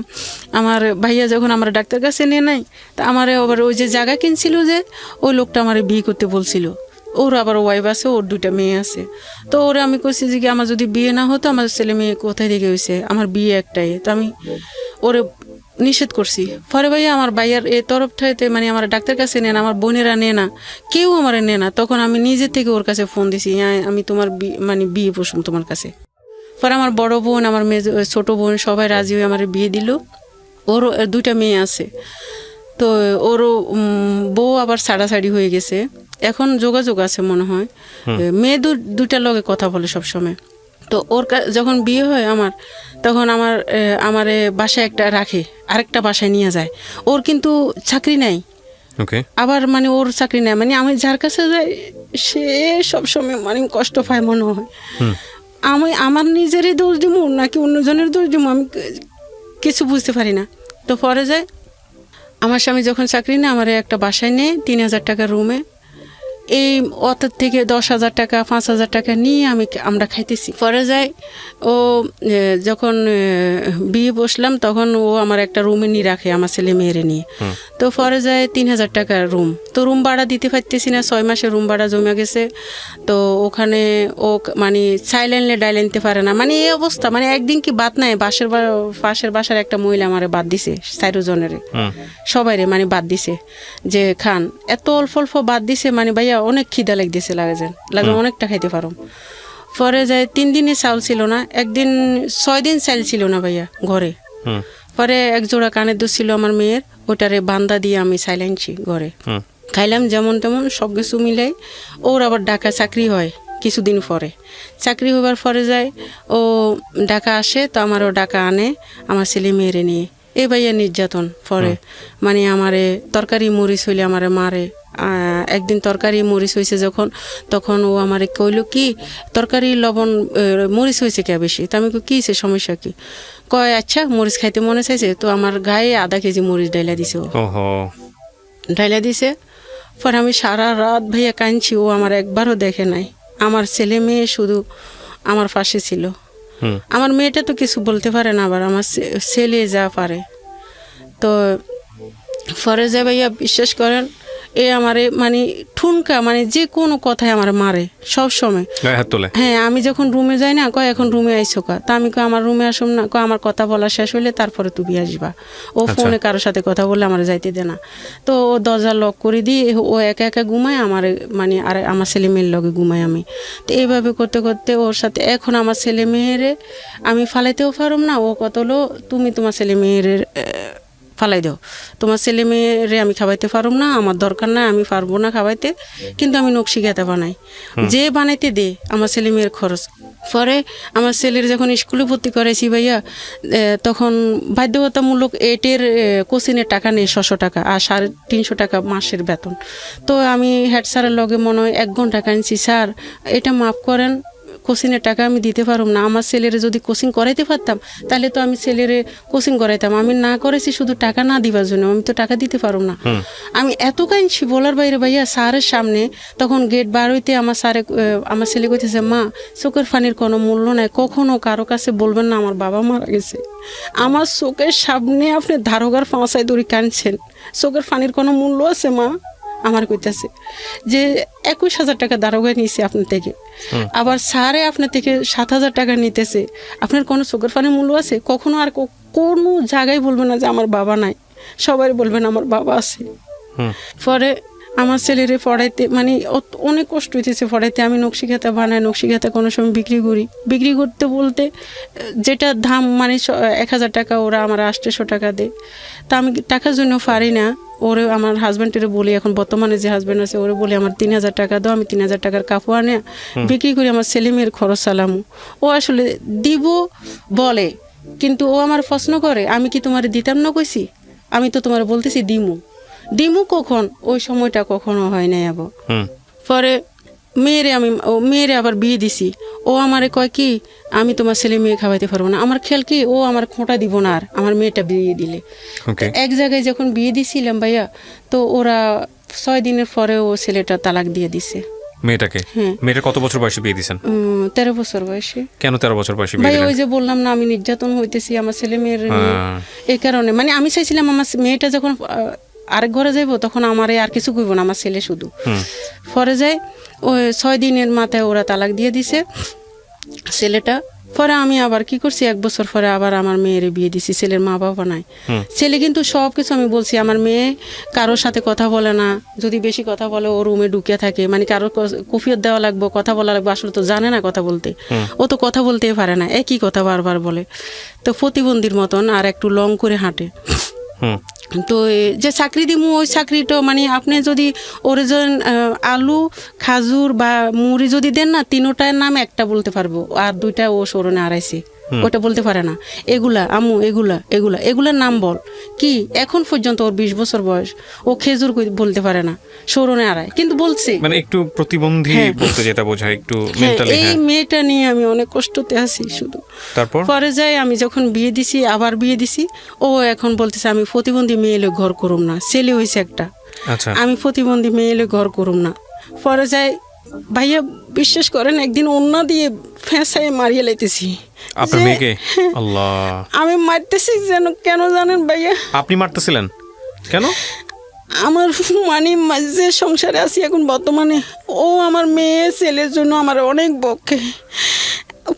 আমার ভাইয়া যখন আমার ডাক্তার কাছে নিয়ে নাই, তা আমার আবার ওই যে জায়গা কিনছিল, যে ওই লোকটা আমার বিয়ে করতে বলছিল, ওর আবার ওয়াইফ আছে, ওর 2টা মেয়ে আছে। তো ওরা আমি কইছি যে আমার যদি বিয়ে না হতো, আমার ছেলে মেয়ে কোথায় থেকে হয়েছে, আমার বিয়ে একটাই, তো আমি ওরে নিষেধ করছি। পরে ভাইয়া আমার ভাইয়ার এ তরফটাতে মানে আমার ডাক্তার কাছে নেন, আমার বোনেরা নেয় না, কেউ আমার নেয় না। তখন আমি নিজে থেকে ওর কাছে ফোন দিছি, আমি তোমার বিয়ে বসুন তোমার কাছে। পরে আমার বড় বোন, আমার ছোট বোন সবাই রাজি হয়ে আমার বিয়ে দিল। ওরও 2টা মেয়ে আছে, তো ওরও বউ আবার ছাড়াছাড়ি হয়ে গেছে, এখন যোগাযোগ আছে মনে হয়। মেয়ে 2টার লগে কথা বলে সবসময়। তো ওর যখন বিয়ে হয় আমার, তখন আমার বাসায় একটা রাখে, আরেকটা বাসায় নিয়ে যায়। ওর কিন্তু চাকরি নাই, আবার ওর চাকরি নাই, আমি যার কাছে যাই সে সবসময় কষ্ট পায় মনে হয়। আমি আমার নিজেরই দোষ দিব নাকি অন্যজনের দোষ দিব আমি কিছু বুঝতে পারি না। তো পরে যায় আমার স্বামী যখন চাকরি নেয় আমার একটা বাসায় নেয় 3,000 টাকার রুমে, এই অত থেকে 10,000 টাকা 5,000 টাকা নিয়ে আমরা খাইতেছি। পরে যাই ও যখন বিয়ে বসলাম তখন ও আমার একটা রুমে নিয়ে রাখে আমার ছেলে মেয়েরে নিয়ে। তো পরে যায় 3,000 টাকার রুম, তো রুম ভাড়া দিতে পারতেছি না, 6 মাসের রুম ভাড়া জমে গেছে। তো ওখানে ও মানে সাইলেন্টলে ডাইলেনতে পারে না, মানে এই অবস্থা। মানে একদিন কি বাদ নাই, পাশের বাসার একটা মহিলা আমারে বাদ দিছে, 4 জনের সবাইরে মানে বাদ দিছে যে খান, এত অল্প অল্প বাদ দিছে, মানে ভাইয়া অনেক খিদা লাগতেছে, লাগে অনেকটা খাইতে পারো। পরে যায় 3 দিনে চাউল ছিল না, একদিন 6 দিন চাল ছিল না ভাইয়া ঘরে। পরে এক জোড়া কানের দুধ ছিল আমার মেয়ের, ওটারে বান্দা দিয়ে আমি চাইল আনছি ঘরে, খাইলাম যেমন তেমন সব কিছু মিলাই। ওর আবার ঢাকা চাকরি হয় কিছুদিন পরে, চাকরি হবার পরে যায় ও ঢাকা আসে, তো আমারও ঢাকা আনে আমার ছেলে মেয়েরে নিয়ে। এ ভাইয়া নির্যাতন পরে, মানে আমারে তরকারি মরিচ হইলে আমারে মারে। একদিন তরকারি মরিচ হয়েছে যখন, তখন ও আমারে কইল কি তরকারি লবণ মরিচ হয়েছে কে বেশি, তো আমি কি হয়েছে সমস্যা কি, কয় আচ্ছা মরিচ খাইতে মনে চাইছে, তো আমার গায়ে আধা কেজি মরিচ ডাইলা দিছে। ও ডাইলা দিছে। পরে আমি সারা রাত ভাইয়া কাঁদছি, ও আমার একবারও দেখে নাই। আমার ছেলে মেয়ে শুধু আমার পাশে ছিল। আমার মেয়েটা তো কিছু বলতে পারে না, আবার আমার ছেলে যা পারে। তো পরে যে ভাইয়া বিশ্বাস করেন, এ আমারে মানে ঠুনকা, মানে যে কোনো কথায় আমার মারে সব সময়। হ্যাঁ, আমি যখন রুমে যাই না, কয় এখন রুমে আইসো কা, তা আমি কয় আমার রুমে আসুম না, কয় আমার কথা বলা শেষ হইলে তারপরে তুমি আসবা। ও ফোনে কারোর সাথে কথা বললে আমার যাইতে দে না। তো ও দরজা লক করে দিয়ে ও একা একা ঘুমায়, আমার মানে আর আমার ছেলে মেয়ের লগে ঘুমাই আমি। তো এইভাবে করতে করতে ওর সাথে এখন আমার ছেলে মেয়েরে আমি ফালাইতেও পারুম না। ও কত হলো তুমি তোমার ছেলে মেয়ের ফালাই দাও, তোমার ছেলে মেয়েরে আমি খাওয়াইতে পারুম না, আমার দরকার নাই, আমি পারবো না খাওয়াইতে, কিন্তু আমি নকশি গাঁথা বানাই, যে বানাইতে দে আমার ছেলে মেয়ের খরচ। পরে আমার ছেলের যখন স্কুলে ভর্তি করাইছি ভাইয়া, তখন বাধ্যতামূলক 8-এর কোচিংয়ের টাকা নেই 600 টাকা, আর 350 টাকা মাসের বেতন। তো আমি হেড স্যারের লগে মনে হয় 1 ঘন্টা কাঁদছি, স্যার এটা মাফ করেন, কোচিংয়ের টাকা আমি দিতে পারুম না। আমার ছেলেরে যদি কোচিং করাইতে পারতাম তাহলে তো আমি ছেলেরে কোচিং করাইতাম, আমি না করেছি শুধু টাকা না দিবার জন্য, আমি তো টাকা দিতে পারুম না। আমি এত কাঁদছি বলার বাইরে ভাইয়া। স্যারের সামনে তখন গেট বার হইতে আমার স্যারে আমার ছেলে কইতেছে, মা চোখের পানির কোনো মূল্য নাই, কখনো কারো কাছে বলবেন না আমার বাবা মারা গেছে। আমার চোখের সামনে আপনি ধারোগার ফাঁসায় দড়ি কাঁদছেন, চোখের পানির কোনো মূল্য আছে মা? আমার কইতেছে যে 21,000 টাকা দারোগা নিয়েছে আপনার থেকে, আবার স্যারে আপনার থেকে 7,000 টাকা নিতেছে, আপনার কোনো চোখের পানির মূল্য আছে? কখনো আর কোনো জায়গায় বলবেন না যে আমার বাবা নাই, সবাই বলবেন আমার বাবা আছে। পরে আমার ছেলেরে পড়াইতে মানে অনেক কষ্ট হইতেছে পড়াইতে। আমি নকশি খাতা বানাই, নকশি খাতা কোনো সময় বিক্রি করি, বিক্রি করতে বলতে যেটা দাম মানে 1,000 টাকা, ওরা আমার 800 টাকা দেয়। তা আমি টাকার জন্য পারি না। ওরে আমার হাজব্যান্ডের বলি, এখন বর্তমানে যে হাজব্যান্ড আছে ওরে বলি আমার 3,000 টাকা দাও, আমি 3,000 টাকার কাপড় আনে বিক্রি করি, আমার ছেলে মেয়ের খরচ চালামু। ও আসলে দিব বলে, কিন্তু ও আমার প্রশ্ন করে আমি কি তোমার দিতাম না কইছি? আমি তো তোমার বলতেছি দিমু কখন, ওই সময়টা কখনো হয় নাই। আবার পরে মেয়েরে আবার বিয়ে দিছি। ও আমারে কয় কি আমি তোমার ছেলে মেয়ে খাওয়াইতে পারবো না। আমার খেয়াল কি ও আমার খোঁটা দিব না আর আমার মেয়েটা বিয়ে দিলে। এক জায়গায় যখন বিয়ে দিছিলাম ভাইয়া, তো ওরা 6 দিনের পরে ও ছেলেটা তালাক দিয়ে দিছে মেয়েটাকে। মেয়েটা কত বছর বয়সে বিয়ে দিয়েছেন? 13 বছর বয়সে। কেন 13 বছর বয়সে বিয়ে ভাই দিলেন? ওই যে বললাম না আমি নির্যাতন হইতেছি আমার ছেলে মেয়ের, এই কারণে মানে আমি চাইছিলাম আমার মেয়েটা যখন আরেক ঘরে যাইবো তখন আমারে আর কিছু কইব না, আমার ছেলে শুধু। পরে যায় ওই 6 দিনের মাথায় ওরা তালাক দিয়ে দিছে ছেলেটা। পরে আমি আবার কি করছি, 1 বছর পরে আবার আমার মেয়ের বিয়ে দিছি। ছেলের মা বাবা নাই, ছেলে কিন্তু সব কিছু আমি বলছি। আমার মেয়ে কারোর সাথে কথা বলে না, যদি বেশি কথা বলে ও রুমে ঢুকে থাকে, মানে কারোর কফিয়ত দেওয়া লাগবে, কথা বলা লাগবে, আসলে তো জানে না কথা বলতে, ও তো কথা বলতেই পারে না, একই কথা বারবার বলে। তো প্রতিবন্ধীর মতন আর একটু লং করে হাঁটে। তো যে চাকরি দিমু ওই চাকরিটা মানে আপনি যদি ওরিজিন আলু খাজুর বা মুড়ি যদি দেন না, 3টার নাম একটা বলতে পারবো, আর 2টা ও সরণে আড়াইছে। ওটা বলতে পারে না। এগুলা আম্মু, এগুলা এগুলা এগুলার নাম বল কি। এখন পর্যন্ত ওর 20 বছর বয়স, ও খেজুর বলতে পারে না, সরণে আড়ায়, কিন্তু বলছে। মানে একটু প্রতিবন্ধী বলতে যেটা বোঝায়, একটু হ্যাঁ, মেন্টালি। এই মেয়েটা নিয়ে আমি অনেক কষ্টতে আছি শুধু। তারপর পরে যাই আমি যখন বিয়ে দিছি, আবার বিয়ে দিছি, ও এখন বলতেছে আমি প্রতিবন্ধী মেয়ে এলে ঘর করুম না, ছেলে হয়েছে একটা, আচ্ছা আমি প্রতিবন্ধী মেয়ে এলে ঘর করুম না। পরে যাই ভাইয়া বিশ্বাস করেন, একদিন অন্য দিয়ে ফেঁসায় মারিয়ে লাইতেছি আপনার যে- মেয়েকে? আল্লাহ, আমি মারতেছি যেন, কেন জানেন ভাইয়া? আপনি মারতেছিলেন কেন? আমার মানে যে সংসারে আছি এখন বর্তমানে, ও আমার মেয়ে ছেলের জন্য আমার অনেক বকে।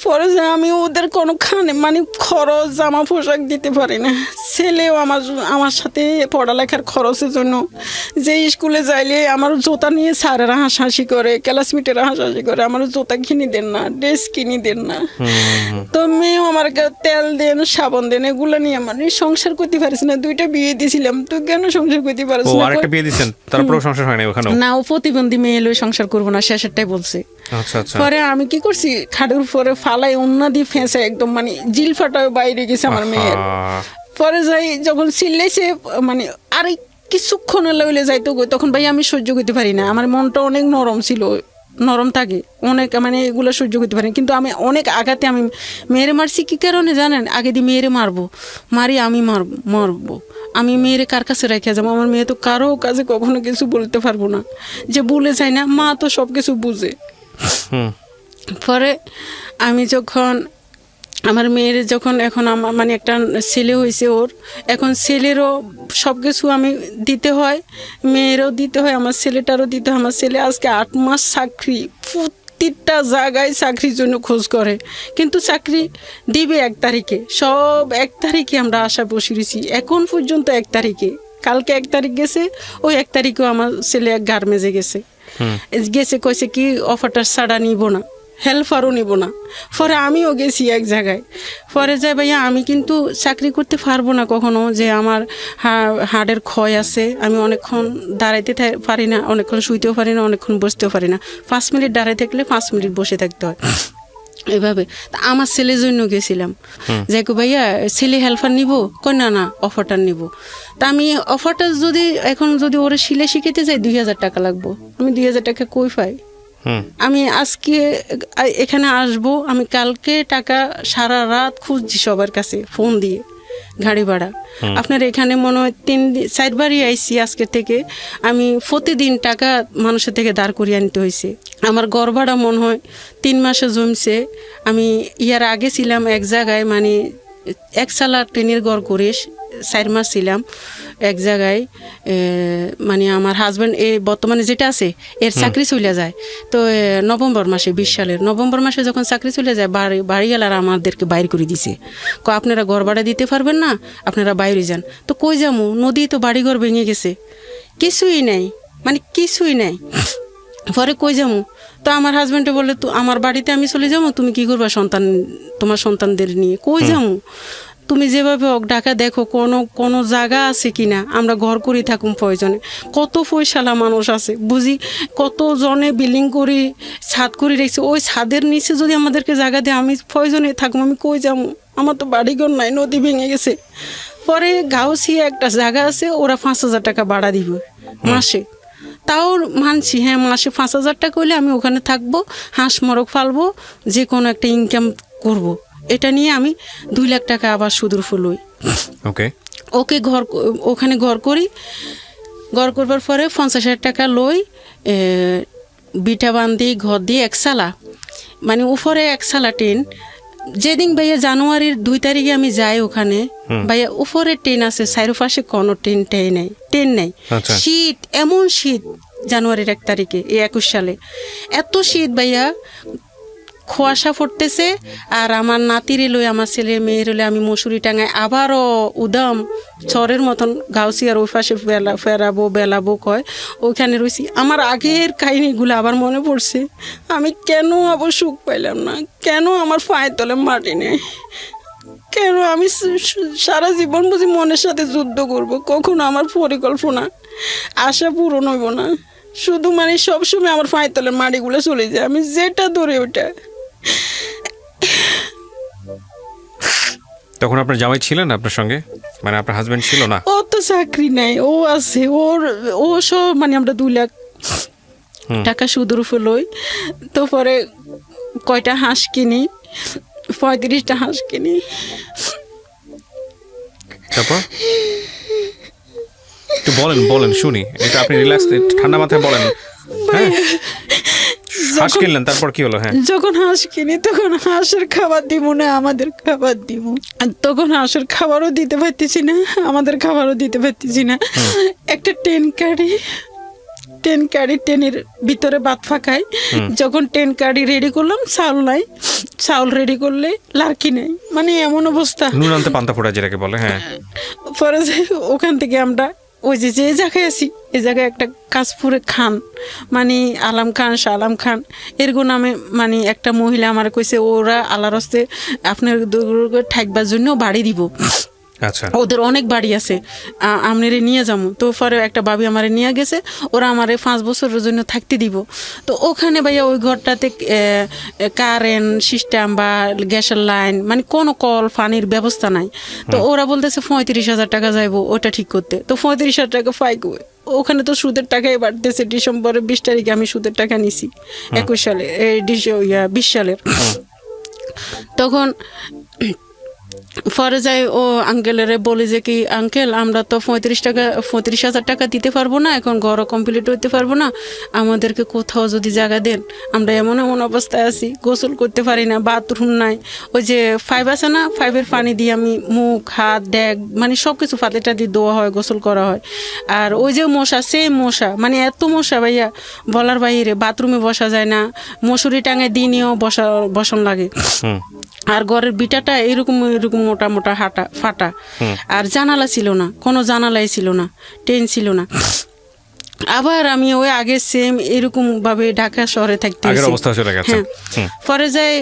পরে যে আমি ওদের কোনো মানে খরচ জামা পোশাক দিতে পারি না। ছেলেও আমার সাথে পড়ালেখার খরচের জন্য যে স্কুলে যাইলে আমার জুতা নিয়ে স্যারেরা হাসাহাসি করে, ক্লাসমেটেরা হাসাহাসি করে, আমার জুতা কিনে দেন না, ড্রেস কিনে দেন না। তো মেয়েও আমার তেল দেন, সাবান দেন, এগুলো নিয়ে আমার সংসার করতে পারিস না। 2টা বিয়ে দিয়েছিলাম, তুই কেন সংসার করতে পারিস ও না? আরেকটা বিয়ে দিয়েছেন, তারপরেও সংসার হয় না ওখানে? না, ও প্রতিবন্ধী মেয়ে এলো সংসার করবো না, শেষেরটাই বলছে। আচ্ছা আচ্ছা। পরে আমি কি করছি, খাটের উপরে ফালাই অন্য দিয়ে ফেঁসে একদম মানে জিল ফাটায় বাইরে গেছে আমার মেয়ের। পরে যাই যখন চিল্লাইছে, মানে আর কিছুক্ষণ লইলে যাইতো গো, তখন ভাই আমি সহ্য করতে পারি না। আমার মনটা অনেক নরম ছিল, নরম থাকে অনেক, মানে এগুলো সহ্য করতে পারি না। কিন্তু আমি অনেক আঘাতে আমি মেয়েরে মারছি। কি কারণে জানেন? আগে দিয়ে মেয়েরে মারবো, আমি মারবো, আমি মেয়েরে কার কাছে রেখে যাবো? আমার মেয়ে তো কারো কাছে কখনো কিছু বলতে পারবো না, যে বলে যায় না, মা তো সব কিছু বুঝে। পরে আমি যখন আমার মেয়ের যখন এখন আমার মানে একটা ছেলে হয়েছে ওর, এখন ছেলেরও সব কিছু আমি দিতে হয়, মেয়েরও দিতে হয়, আমার ছেলেটারও দিতে হয়। আমার ছেলে আজকে 8 মাস চাকরি, প্রতিটা জায়গায় চাকরির জন্য খোঁজ করে, কিন্তু চাকরি দিবে 1 তারিখে। সব 1 তারিখে আমরা আশা বসে রয়েছি, এখন পর্যন্ত 1 তারিখে। কালকে 1 তারিখ গেছে, ওই 1 তারিখেও আমার ছেলে গার্মেজে গেছে, কইছে কি অফারটা ছাড়া নিব না, হেল্পারও নিব না। পরে আমিও গেছি এক জায়গায়, পরে যাই ভাইয়া আমি কিন্তু চাকরি করতে পারবো না কখনো, যে আমার হাড়ের ক্ষয় আছে, আমি অনেকক্ষণ দাঁড়াইতে পারি না, অনেকক্ষণ শুইতেও পারি না, অনেকক্ষণ বসতেও পারি না। 5 মিনিট দাঁড়াই থাকলে 5 মিনিট বসে থাকতে হয়, এভাবে। তা আমার ছেলের জন্য গেছিলাম, যে ভাইয়া ছেলে হেল্পার নিব, কই না না অফারটা নিব। তা আমি অফারটা যদি ওরা সিলে শিখাইতে যাই 2000 টাকা লাগবো, আমি 2000 টাকা কই পাই? আমি আজকে এখানে আসবো, আমি কালকে টাকা সারা রাত খুঁজছি সবার কাছে ফোন দিয়ে, গাড়ি ভাড়া। আপনার এখানে মনে হয় 3-4 বারই আইসি আজকে থেকে, আমি প্রতিদিন টাকা মানুষের থেকে দাঁড় করিয়ে আনতে হয়েছে। আমার ঘর ভাড়া মনে হয় 3 মাসে জমছে। আমি ইয়ার আগে ছিলাম এক জায়গায়, মানে 1 সালা ট্রেনের ঘর করে 4 মাস ছিলাম এক জায়গায়। মানে আমার হাজব্যান্ড বর্তমানে যেটা আছে এর চাকরি চলে যায়, তো নভেম্বর মাসে 20 সালের নভেম্বর মাসে যখন চাকরি চলে যায়, বাড়ি গেল আর আমাদেরকে বাইর করে দিছে। আপনারা ঘর ভাড়া দিতে পারবেন না, আপনারা বাইরে যান। তো কই যাবো? নদী তো বাড়িঘর ভেঙে গেছে, কিছুই নেই, মানে কিছুই নেই। পরে কই যাবো? তো আমার হাজব্যান্ডে বলে, তো আমার বাড়িতে আমি চলে যাবো, তুমি কি করবা তোমার সন্তানদের নিয়ে? কই যাবো? তুমি যেভাবে ঢাকা দেখো কোনো জায়গা আছে কিনা, আমরা ঘর করে থাকুম প্রয়োজনে। কত পয়সালা মানুষ আছে বুঝি, কত জনে বিল্ডিং করি, ছাদ করে রেখেছে, ওই ছাদের নিচে যদি আমাদেরকে জায়গা দেয়, আমি প্রয়োজনে থাকুম, আমি কই যাবো? আমার তো বাড়িঘর নাই, নদী ভেঙে গেছে। পরে গাউসিয়া একটা জায়গা আছে, ওরা 5000 টাকা ভাড়া দিবে মাসে। তাও মানছি, হ্যাঁ মাসে 5000 টাকা হলে আমি ওখানে থাকবো, হাঁস মরক ফালবো, যে কোনো একটা ইনকাম করব। এটা নিয়ে আমি 2 লাখ টাকা আবার সুদূর ফুলই। ওখানে ঘর করি, ঘর করবার পরে 50,000 টাকা লই, বিটা বান্ধি ঘর দিয়ে 1 সালা, মানে উপরে 1 সালা টিন। যেদিন ভাইয়া জানুয়ারির 2 তারিখে আমি যাই ওখানে, ভাইয়া উপরে টেন আছে, চারপাশে কোনো টেন নেই। শীত, এমন শীত জানুয়ারির 1 তারিখে, এই 21 সালে এত শীত ভাইয়া, কুয়াশা পড়তেছে। আর আমার নাতিরে লই, আমার ছেলে মেয়ের লই আমি মশুরি টাঙায় আবারও উদাম চরের মতন গাউসিয়ার ওই পাশে বেলাবো কয়, ওইখানে রয়েছি। আমার আগের কাহিনীগুলো আবার মনে পড়ছে, আমি কেন আবার সুখ পাইলাম না, কেন আমার পায়ের তলে মাটি নেই, কেন আমি সারা জীবন বুঝি মনের সাথে যুদ্ধ করব, কখনো আমার পরিকল্পনা আশা পূরণ হইব না। শুধু মানে সবসময় আমার পায়ের তলের মাটিগুলো চলে যায়, আমি যেটা ধরে ওটা। তখন আপনার জামাই ছিলেন আপনার সঙ্গে, মানে আপনার হাজবেন্ড ছিল না? ও তো চাকরি নাই, ও আছে, ও সব মানে আমরা 2 লাখ টাকা সুদের উপর লই। তো পরে কয়টা হাঁস কিনি, 35টা হাঁস কিনি। তারপর একটু বলেন শুনি, এটা আপনি রিল্যাক্স ঠান্ডা মাথায় বলেন। হ্যাঁ, হাঁস কিনলেন, তারপর কি হলো? হ্যাঁ, যখন হাঁস কিনি তখন হাঁসের খাবার দিব না, আমাদের খাবার দিব। আর তখন হাঁসের খাবারও দিতে পারতেছি না, আমাদের খাবারও দিতে পারতেছি না। একটা টেন কারি টেনের ভিতরে ভাত ফাঁকাই। যখন 10 কারি রেডি করলাম, চাউল নাই, চাউল রেডি করলে লার্কি নাই, মানে এমন অবস্থা। নুন আনতে পান্তা ফোড়া যেটাকে বলে। হ্যাঁ, পরে যে ওখান থেকে আমরা ওই যে জায়গায় আছি, এই জায়গায় একটা কাশপুরে খান, মানে আলাম খান, সালাম খান এরকম নামে মানে একটা মহিলা আমার কইছে ওরা আল্লাহর হস্তে আপনার থাকবার জন্য বাড়ি দিব। আচ্ছা, ওদের অনেক বাড়ি আছে, আমনেরে নিয়ে যাবো। তো পরে একটা ভাবি আমারে নিয়ে গেছে, ওরা আমারে 5 বছরের জন্য থাকতে দিব। তো ওখানে ভাইয়া ওই ঘরটাতে কারেন্ট সিস্টেম বা গ্যাসের লাইন মানে কোনো কল পানির ব্যবস্থা নাই। তো ওরা বলতেছে 35,000 টাকা যাইবো ওটা ঠিক করতে। তো 35,000 টাকা পাই কই? ওখানে তো সুদের টাকাই বাড়তেছে। ডিসেম্বরের 20 তারিখে আমি সুদের টাকা নিছি, 21 সালে, 20 সালের। তখন পরে যাই ও আঙ্কেলেরে বলি যে কি আঙ্কেল আমরা তো 35,000 টাকা দিতে পারবো না, এখন ঘরও কমপ্লিট হইতে পারবো না, আমাদেরকে কোথাও যদি জায়গা দেন। আমরা এমন অবস্থায় আছি, গোসল করতে পারি না, বাথরুম নাই। ওই যে 5 আছে না, 5-এর পানি দিয়ে আমি মুখ হাত ড্যাগ মানে সব কিছু পাতিটা দিয়ে ধোয়া হয়, গোসল করা হয়। আর ওই যে মশা, সেম মশা, মানে এত মশা ভাইয়া বলার বাইরে। বাথরুমে বসা যায় না, মশুরি টাঙায় দিনেও বসন লাগে। আর ঘরের বিটাটা এরকম মোটা মোটা ফাটা। আর জানালা ছিল না, কোনো জানালাই ছিল না, টেন ছিল না। আবার আমি ওই আগে সেম এরকম ভাবে ঢাকা শহরে থাকতে হ্যাঁ। পরে যাই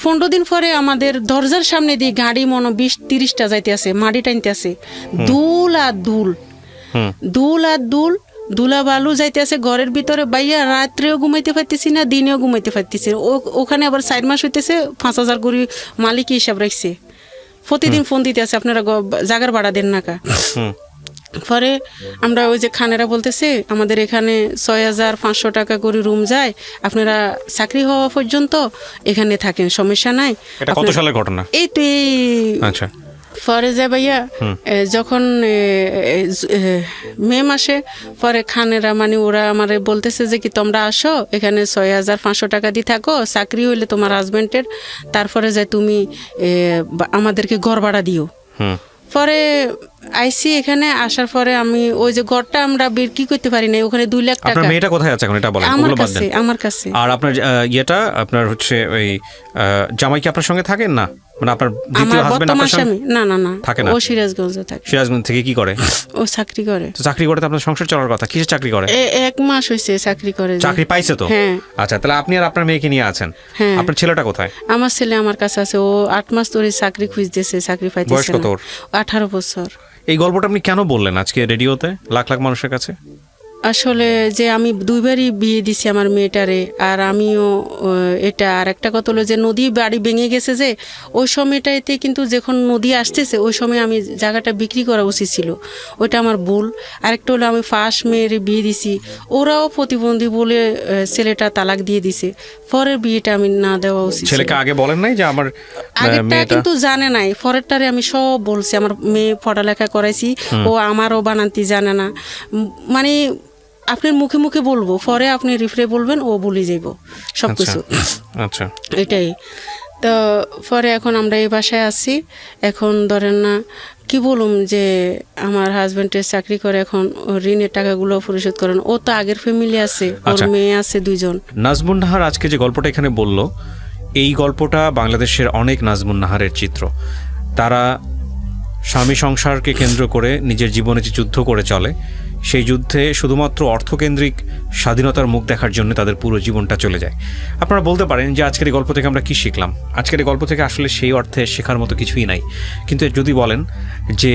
15 দিন পরে আমাদের দরজার সামনে দিয়ে গাড়ি 20-30টা যাইতে আছে, মাটি টাইনতে আছে, দুল আর দুল ধুলা বালু যাইতে আছে ঘরের ভিতরে। বাইয়া রাত্রেও ঘুমাইতে পারতেছি না, দিনেও ঘুমাইতে পারতেছি। ওখানে আবার 4 মাস হইতেছে, 5,000 করে মালিক হিসাব রাখছে। প্রতিদিন ফোন দিতে আছে, আপনারা জাগার ভাড়া দেন না কা। পরে আমরা ওই যে খানেরা বলতেছে আমাদের এখানে 6,500 টাকা করে রুম যায়, আপনারা চাকরি হওয়া পর্যন্ত এখানে থাকেন, সমস্যা নাই। এটা কত সালের ঘটনা? এই তো আচ্ছা। পরে যায় ভাইয়া যখন মে মাসে পরে খানেরা মানে ওরা আমারে বলতেছে যে কি তোমরা আসো এখানে 6,500 টাকা দিয়ে থাকো, চাকরি হইলে তোমার হাজবেন্ডের, তারপরে যায় তুমি আমাদেরকে ঘর ভাড়া দিও। পরে আইসি এখানে আসার পরে আমি ওই যে ঘরটা আমরা বিক্রি করতে পারি না, ওখানে 2 লাখ টাকা। আপনার মেয়েটা কোথায় আছে এখন এটা বলেন? আমার কাছে। আর আপনার ইয়েটা আপনার হচ্ছে ওই জামাই কি আপনার সঙ্গে থাকেন না? মানে আপনার দ্বিতীয় হাজবেন্ড আপনার সঙ্গে? না থাকে না, ও সিরাজগঞ্জে থাকে। সিরাজগঞ্জ থেকে কি করে? ও চাকরি করে। তো চাকরি করে তো আপনার সংসার চলার কথা। কিসের চাকরি করে? 1 মাস হইছে চাকরি করে। চাকরি পাইছে তো? হ্যাঁ। আচ্ছা, তাহলে আপনি আর আপনার মেয়েকে নিয়ে আছেন। আপনার ছেলেটা কোথায়? আমার ছেলে আমার কাছে আছে, ও 8 মাস ধরে চাকরি খুঁজতেছে, চাকরি পাইতেছে না। বয়স কত ওর? 18 বছর। এই গল্পটা আপনি কেন বললেন আজকে রেডিওতে লাখ লাখ মানুষের কাছে? আসলে যে আমি 2বারই বিয়ে দিছি আমার মেয়েটারে, আর আমিও এটা। আর একটা কথা হলো যে নদী বাড়ি ভেঙে গেছে, যে ওই সময়টাতে কিন্তু যখন নদী আসতেছে ওই সময় আমি জায়গাটা বিক্রি করা উচিত ছিল, ওইটা আমার ভুল। আরেকটা হলো আমি ফার্স্ট মেয়ের বিয়ে দিছি, ওরাও প্রতিবন্ধী বলে ছেলেটা তালাক দিয়ে দিছে, পরের বিয়েটা আমি না দেওয়া উচিত। ছেলেকে আগে বলেন নাই যে আমার আগেরটা কিন্তু জানে নাই, পরেরটারে আমি সব বলছি। আমার মেয়ে পড়ালেখা করাইছি, ও আমারও বানান্তি জানে না, মানে আপনার মুখে মুখে বলবো, পরে আপনি রিফ্রে বলবেন, ও বলে যাইব সব কিছু। আচ্ছা, এটাই তো। পরে এখন আমরা এই বাসায় আছি। এখন ধরেন না কি বলুম যে আমার হাজবেন্ডের চাকরি করে, এখন ঋণের টাকাগুলো পরিশোধ করেন। ও তো আগের ফ্যামিলি আছে, ওর মেয়ে আছে 2জন। নাজমুন নাহার আজকে যে গল্পটা এখানে বলল, এই গল্পটা বাংলাদেশের অনেক নাজমুন নাহারের চিত্র। তারা স্বামী সংসারকে কেন্দ্র করে নিজের জীবনে যে যুদ্ধ করে চলে, সেই যুদ্ধে শুধুমাত্র অর্থকেন্দ্রিক স্বাধীনতার মুখ দেখার জন্য তাদের পুরো জীবনটা চলে যায়। আপনারা বলতে পারেন যে আজকের এই গল্প থেকে আমরা কী শিখলাম? আজকের এই গল্প থেকে আসলে সেই অর্থে শেখার মতো কিছুই নাই। কিন্তু যদি বলেন যে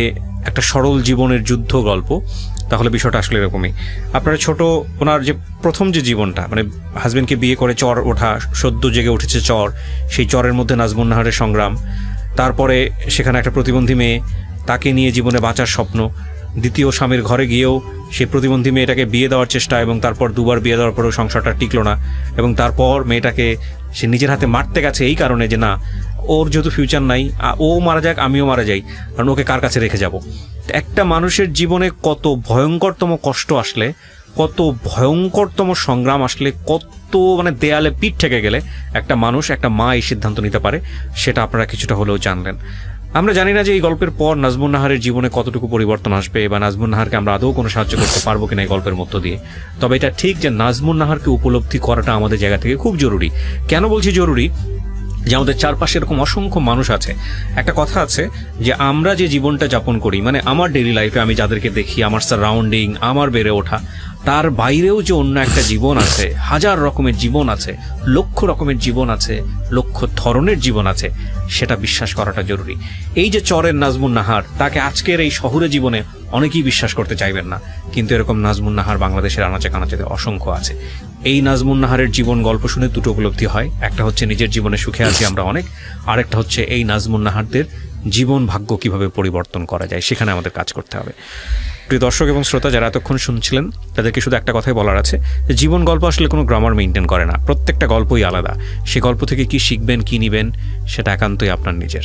একটা সরল জীবনের যুদ্ধ গল্প, তাহলে বিষয়টা আসলে এরকমই। আপনারা ছোট ওনার যে প্রথম যে জীবনটা, মানে হাজবেন্ডকে বিয়ে করে চর ওঠা, সদ্য জেগে উঠেছে চর, সেই চরের মধ্যে নাজমুন নাহারের সংগ্রাম, তারপরে সেখানে একটা প্রতিবন্ধী মেয়ে, তাকে নিয়ে জীবনে বাঁচার স্বপ্ন, দ্বিতীয় স্বামীর ঘরে গিয়েও সেই প্রতিবন্ধী মেয়েটাকে বিয়ে দেওয়ার চেষ্টা, এবং তারপর দুবার বিয়ে দেওয়ার পরেও সংসারটা টিকলো না, এবং তারপর মেয়েটাকে সে নিজের হাতে মারতে গেছে এই কারণে যে না, ওর যেহেতু ফিউচার নাই, ও মারা যাক আমিও মারা যাই, কারণ ওকে কার কাছে রেখে যাব। একটা মানুষের জীবনে কত ভয়ঙ্করতম কষ্ট আসলে, কত ভয়ঙ্করতম সংগ্রাম আসলে, কত মানে দেয়ালে পিঠ ঠেকে গেলে একটা মানুষ, একটা মা এই সিদ্ধান্ত নিতে পারে, সেটা আপনারা কিছুটা হলেও জানলেন। আমরা জানি না যে এই গল্পের পর নাজমুন নাহারের জীবনে কতটুকু পরিবর্তন আসবে, বা নাজমুন নাহারকে আমরা আদৌ কোনো সাহায্য করতে পারবো কিনা এই গল্পের মধ্য দিয়ে। তবে এটা ঠিক যে নাজমুন নাহারকে উপলব্ধি করাটা আমাদের জায়গা থেকে খুব জরুরি। কেন বলছি জরুরি? যে আমাদের চারপাশে এরকম অসংখ্য মানুষ আছে। একটা কথা আছে যে আমরা যে জীবনটা যাপন করি, মানে আমার ডেইলি লাইফে আমি যাদেরকে দেখি, আমার সারাউন্ডিং, আমার বেড়ে ওঠা, তার বাইরেও যে অন্য একটা জীবন আছে, হাজার রকমের জীবন আছে, লক্ষ রকমের জীবন আছে, লক্ষ ধরনের জীবন আছে, সেটা বিশ্বাস করাটা জরুরি। এই যে চরের নাজমুন নাহার, তাকে আজকের এই শহুরে জীবনে অনেকেই বিশ্বাস করতে চাইবেন না, কিন্তু এরকম নাজমুন নাহার বাংলাদেশের আনাচে কানাচেতে অসংখ্য আছে। এই নাজমুন নাহারের জীবন গল্প শুনে দুটো উপলব্ধি হয়, একটা হচ্ছে নিজের জীবনে সুখে আছি আমরা অনেক, আরেকটা হচ্ছে এই নাজমুন নাহারদের জীবন ভাগ্য কিভাবে পরিবর্তন করা যায়, সেখানে আমাদের কাজ করতে হবে। প্রিয় দর্শক এবং শ্রোতা যারা এতক্ষণ শুনছিলেন, তাদেরকে শুধু একটা কথাই বলার আছে যে জীবন গল্প আসলে কোনো গ্রামার মেনটেন করে না, প্রত্যেকটা গল্পই আলাদা। সে গল্প থেকে কি শিখবেন, কি নিবেন, সেটা একান্তই আপনার নিজের।